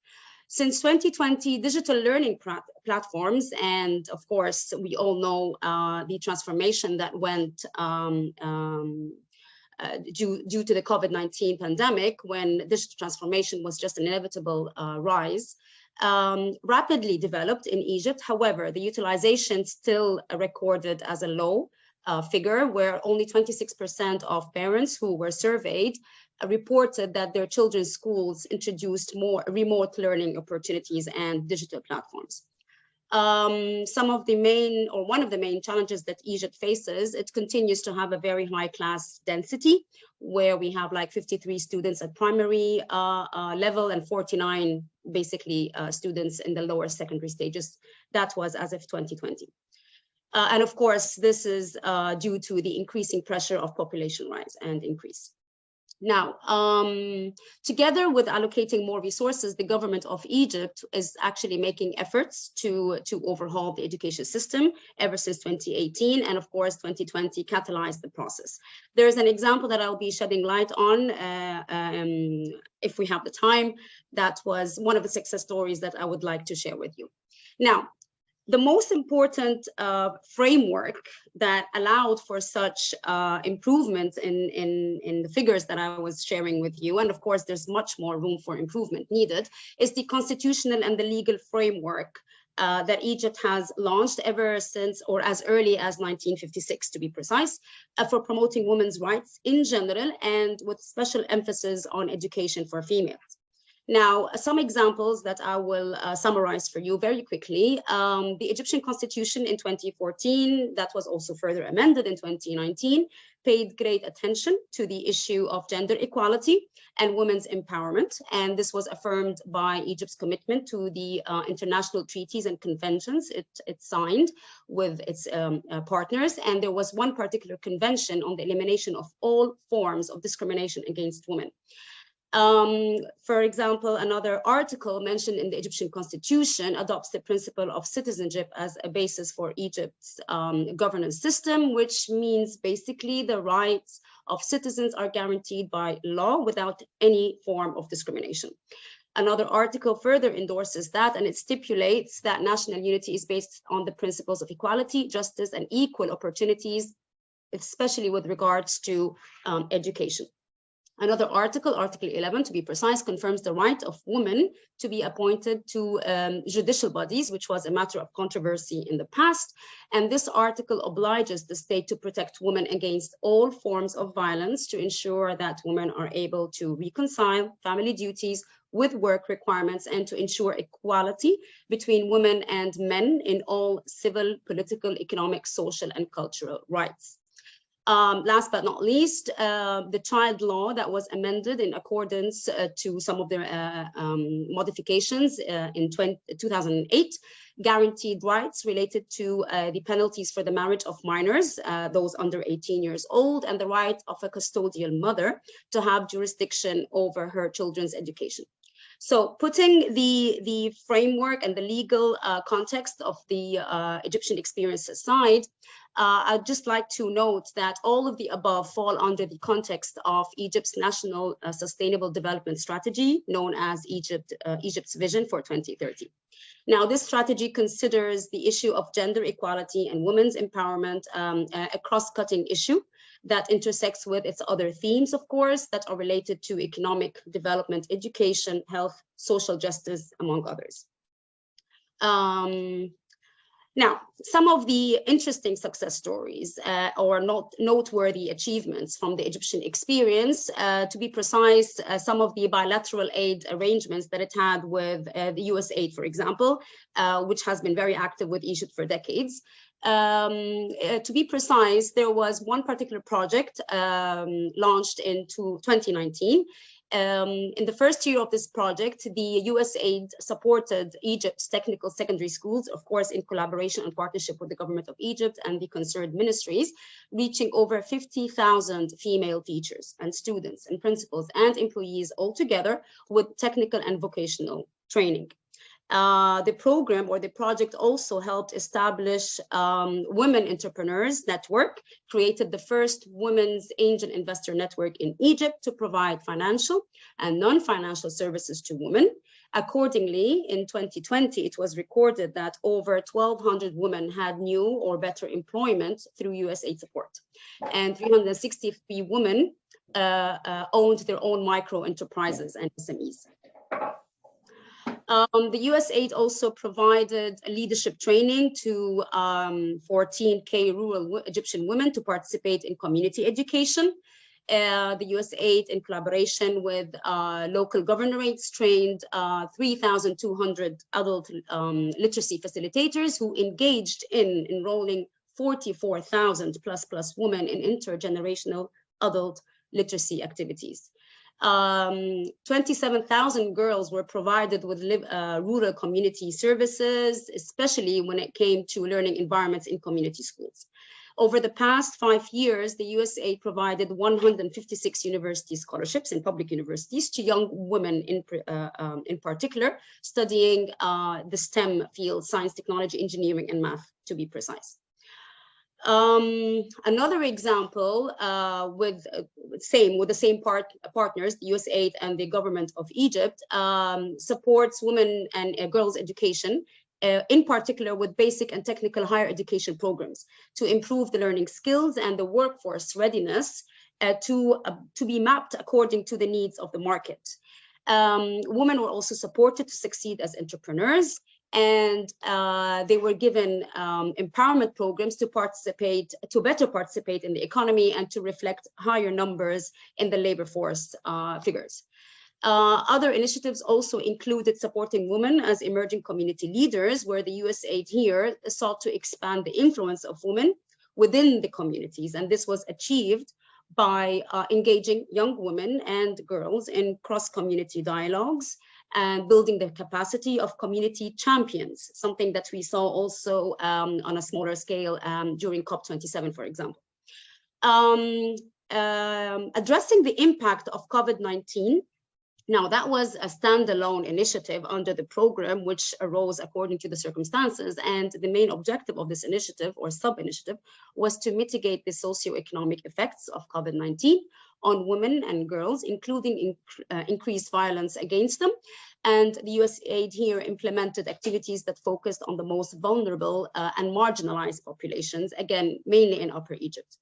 Since 2020, digital learning platforms, and of course, we all know the transformation that went due to the COVID-19 pandemic, when digital transformation was just an inevitable rise. rapidly developed in Egypt. However, the utilization still recorded as a low figure, where only 26% of parents who were surveyed reported that their children's schools introduced more remote learning opportunities and digital platforms. Some of the main, or one of the main challenges that Egypt faces, it continues to have a very high class density, where we have like 53 students at primary level and 49 basically students in the lower secondary stages. That was as of 2020. And of course, this is due to the increasing pressure of population rise and increase. Now, together with allocating more resources, the government of Egypt is actually making efforts to overhaul the education system ever since 2018. And of course, 2020 catalyzed the process. There's an example that I'll be shedding light on if we have the time. That was one of the success stories that I would like to share with you. Now, the most important framework that allowed for such improvements in the figures that I was sharing with you, and of course there's much more room for improvement needed, is the constitutional and the legal framework that Egypt has launched ever since, or as early as 1956 to be precise, for promoting women's rights in general and with special emphasis on education for females. Now, some examples that I will summarize for you very quickly. The Egyptian constitution in 2014, that was also further amended in 2019, paid great attention to the issue of gender equality and women's empowerment. And this was affirmed by Egypt's commitment to the international treaties and conventions it signed with its partners. And there was one particular convention on the elimination of all forms of discrimination against women. For example, another article mentioned in the Egyptian constitution adopts the principle of citizenship as a basis for Egypt's governance system, which means basically the rights of citizens are guaranteed by law without any form of discrimination. Another article further endorses that, and it stipulates that national unity is based on the principles of equality, justice, and equal opportunities, especially with regards to education. Another article, Article 11 to be precise, confirms the right of women to be appointed to judicial bodies, which was a matter of controversy in the past. And this article obliges the state to protect women against all forms of violence to ensure that women are able to reconcile family duties with work requirements and to ensure equality between women and men in all civil, political, economic, social, and cultural rights. Last but not least, the child law that was amended in accordance to some of their modifications in 2008 guaranteed rights related to the penalties for the marriage of minors, those under 18 years old, and the right of a custodial mother to have jurisdiction over her children's education. So putting the framework and the legal context of the Egyptian experience aside, I'd just like to note that all of the above fall under the context of Egypt's National Sustainable Development Strategy, known as Egypt's Vision for 2030. Now, this strategy considers the issue of gender equality and women's empowerment a cross-cutting issue that intersects with its other themes, of course, that are related to economic development, education, health, social justice, among others. Now, some of the interesting success stories or noteworthy achievements from the Egyptian experience, to be precise, some of the bilateral aid arrangements that it had with the USAID, for example, which has been very active with Egypt for decades. To be precise, there was one particular project launched in 2019. In the first year of this project, the USAID supported Egypt's technical secondary schools, of course, in collaboration and partnership with the government of Egypt and the concerned ministries, reaching over 50,000 female teachers and students and principals and employees altogether with technical and vocational training. The program or the project also helped establish Women Entrepreneurs Network, created the first women's angel investor network in Egypt to provide financial and non-financial services to women. Accordingly, in 2020, it was recorded that over 1,200 women had new or better employment through USAID support, and 363 women owned their own micro enterprises and SMEs. The USAID also provided leadership training to 14K rural Egyptian women to participate in community education. The USAID, in collaboration with local governorates, trained 3,200 adult literacy facilitators who engaged in enrolling 44,000 plus women in intergenerational adult literacy activities. 27,000 girls were provided with rural community services, especially when it came to learning environments in community schools. Over the past 5 years, the USAID provided 156 university scholarships in public universities to young women in particular, studying the STEM field, science, technology, engineering, and math, to be precise. Another example with the same partners, the USAID and the government of Egypt, supports women and girls' education, in particular with basic and technical higher education programs to improve the learning skills and the workforce readiness to be mapped according to the needs of the market. Women were also supported to succeed as entrepreneurs, and they were given empowerment programs to better participate in the economy and to reflect higher numbers in the labor force figures. Other initiatives also included supporting women as emerging community leaders, where the USAID here sought to expand the influence of women within the communities, and this was achieved by engaging young women and girls in cross-community dialogues and building the capacity of community champions, something that we saw also on a smaller scale during COP27, for example. Addressing the impact of COVID-19, now that was a standalone initiative under the program, which arose according to the circumstances, and the main objective of this initiative or sub-initiative was to mitigate the socioeconomic effects of COVID-19 on women and girls, including increased violence against them. And the USAID here implemented activities that focused on the most vulnerable and marginalized populations, again, mainly in Upper Egypt.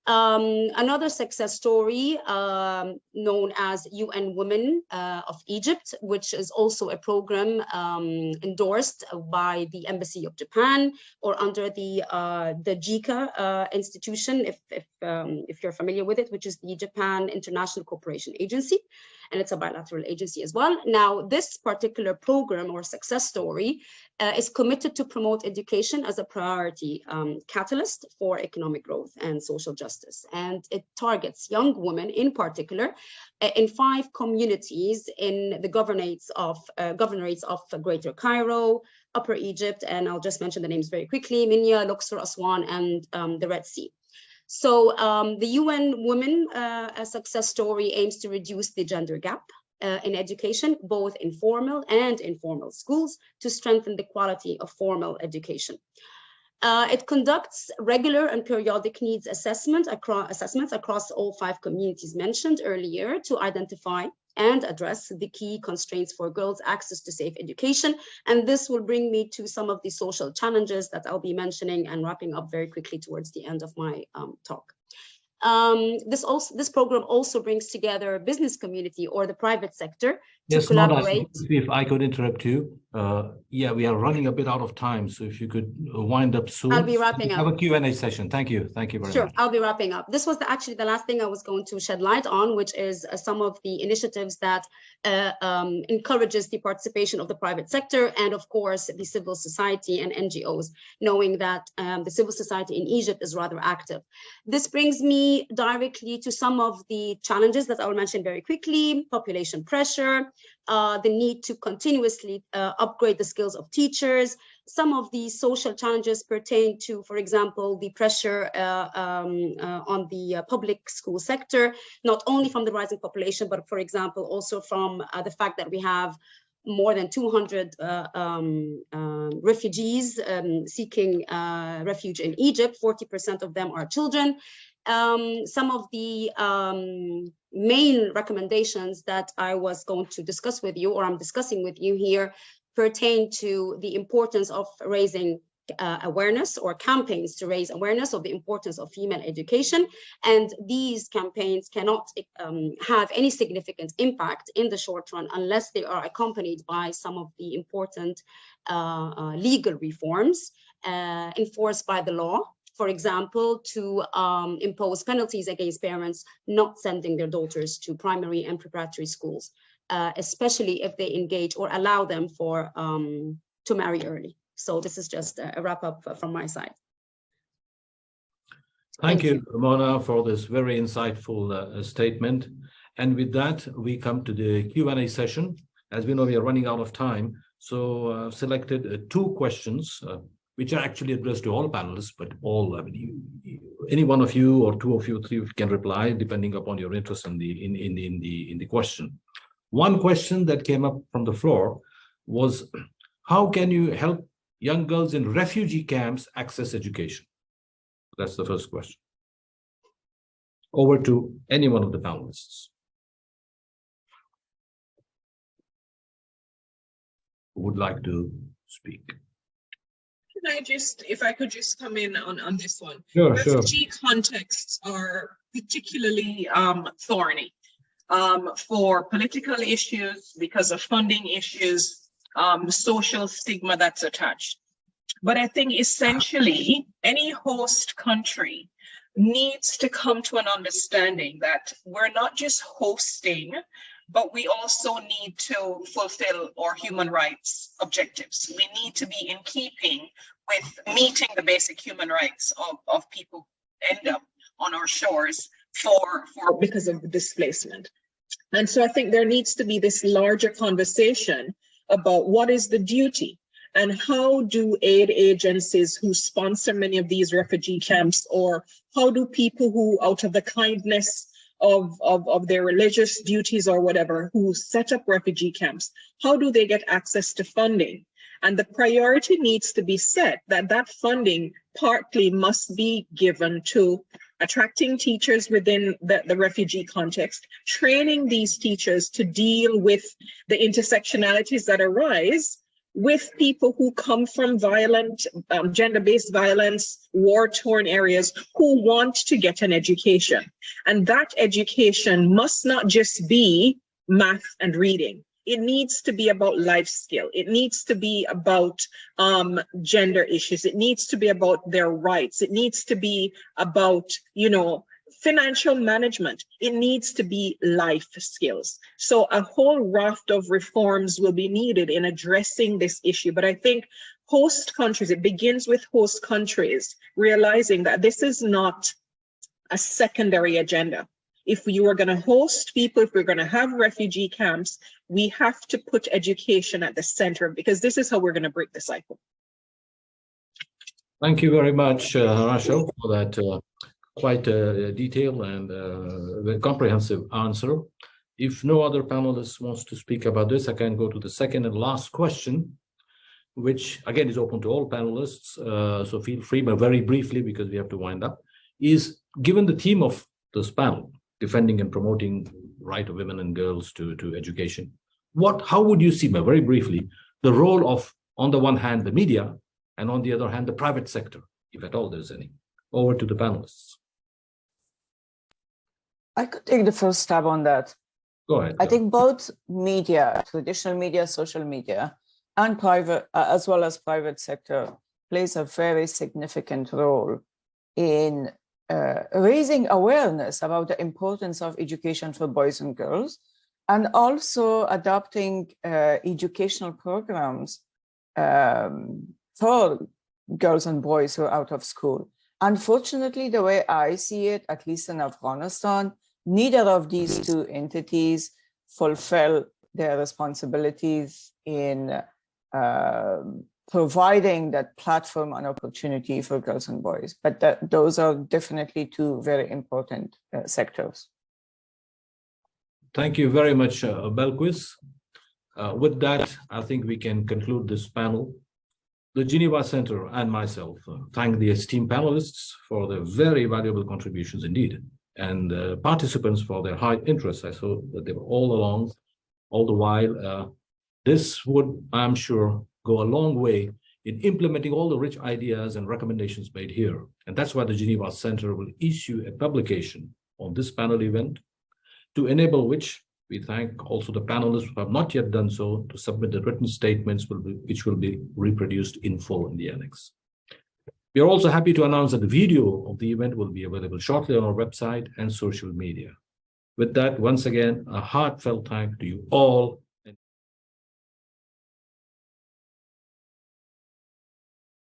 Another success story known as UN Women of Egypt, which is also a program endorsed by the Embassy of Japan or under the JICA institution, if you're familiar with it, which is the Japan International Cooperation Agency, and it's a bilateral agency as well. Now, this particular program or success story is committed to promote education as a priority catalyst for economic growth and social justice. And it targets young women in particular in 5 communities in the governorates of Greater Cairo, Upper Egypt, and I'll just mention the names very quickly: Minya, Luxor, Aswan, and the Red Sea. So the UN Women success story aims to reduce the gender gap in education, both in formal and informal schools, to strengthen the quality of formal education. It conducts regular and periodic needs assessments across all 5 communities mentioned earlier to identify and address the key constraints for girls' access to safe education. And this will bring me to some of the social challenges that I'll be mentioning and wrapping up very quickly towards the end of my talk. This program also brings together business community or the private sector to collaborate. If I could interrupt you, yeah, we are running a bit out of time, so if you could wind up soon. I'll be wrapping up. Have a Q&A session. Thank you very much. Sure, I'll be wrapping up. This was actually the last thing I was going to shed light on, which is some of the initiatives that encourages the participation of the private sector and, of course, the civil society and NGOs, knowing that the civil society in Egypt is rather active. This brings me directly to some of the challenges that I will mention very quickly: population pressure, the need to continuously upgrade the skills of teachers. Some of the social challenges pertain to, for example, the pressure on the public school sector, not only from the rising population, but for example, also from the fact that we have more than 200 refugees seeking refuge in Egypt. 40% of them are children. Some of the main recommendations that I was going to discuss with you, or I'm discussing with you here, pertain to the importance of raising awareness or campaigns to raise awareness of the importance of female education. And these campaigns cannot have any significant impact in the short run unless they are accompanied by some of the important legal reforms enforced by the law. For example, to impose penalties against parents not sending their daughters to primary and preparatory schools, especially if they engage or allow them to marry early. So this is just a wrap up from my side. Thank you, Mona, for this very insightful statement. And with that, we come to the Q&A session. As we know, we are running out of time. So I've selected 2 questions, which are actually addressed to all panelists, but all, I mean, any one of you or 2 of you, 3 can reply depending upon your interest in the question. One question that came up from the floor was, how can you help young girls in refugee camps access education? That's the first question. Over to any one of the panelists. Who would like to speak? Can I just, if I could just come in on this one. Sure, Refugee contexts are particularly thorny for political issues, because of funding issues, social stigma that's attached. But I think essentially any host country needs to come to an understanding that we're not just hosting, but we also need to fulfill our human rights objectives. We need to be in keeping with meeting the basic human rights of people who end up on our shores because of the displacement. And so I think there needs to be this larger conversation about what is the duty and how do aid agencies who sponsor many of these refugee camps, or how do people who, out of the kindness of their religious duties or whatever, who set up refugee camps, how do they get access to funding? And the priority needs to be set that that funding partly must be given to attracting teachers within the refugee context, training these teachers to deal with the intersectionalities that arise with people who come from violent, gender-based violence, war-torn areas, who want to get an education. And that education must not just be math and reading. It needs to be about life skill. It needs to be about gender issues. It needs to be about their rights. It needs to be about, financial management. It needs to be life skills. So a whole raft of reforms will be needed in addressing this issue. But I think host countries, it begins with host countries realizing that this is not a secondary agenda. If you are going to host people, if we're going to have refugee camps, we have to put education at the center, because this is how we're going to break the cycle. Thank you very much, Racquel, for that quite detailed and very comprehensive answer. If no other panelist wants to speak about this, I can go to the second and last question, which again is open to all panelists. So feel free, but very briefly, because we have to wind up, is given the theme of this panel, defending and promoting right of women and girls to education, how would you see, but very briefly, the role of, on the one hand, the media, and on the other hand, the private sector, if at all there's any? Over to the panelists. I could take the first stab on that. Go ahead. I think both media, traditional media, social media, and private, as well as private sector, plays a very significant role in raising awareness about the importance of education for boys and girls, and also adopting educational programs for girls and boys who are out of school. Unfortunately, the way I see it, at least in Afghanistan, neither of these two entities fulfill their responsibilities in providing that platform and opportunity for girls and boys. But those are definitely two very important sectors. Thank you very much, Belquis. With that, I think we can conclude this panel. The Geneva Center and myself thank the esteemed panelists for their very valuable contributions indeed, and participants for their high interest. I saw that they were all along, all the while. This would, I'm sure, go a long way in implementing all the rich ideas and recommendations made here. And that's why the Geneva Center will issue a publication on this panel event, to enable which we thank also the panelists who have not yet done so to submit the written statements which will be reproduced in full in the annex. We are also happy to announce that the video of the event will be available shortly on our website and social media. With that, once again, a heartfelt thank to you all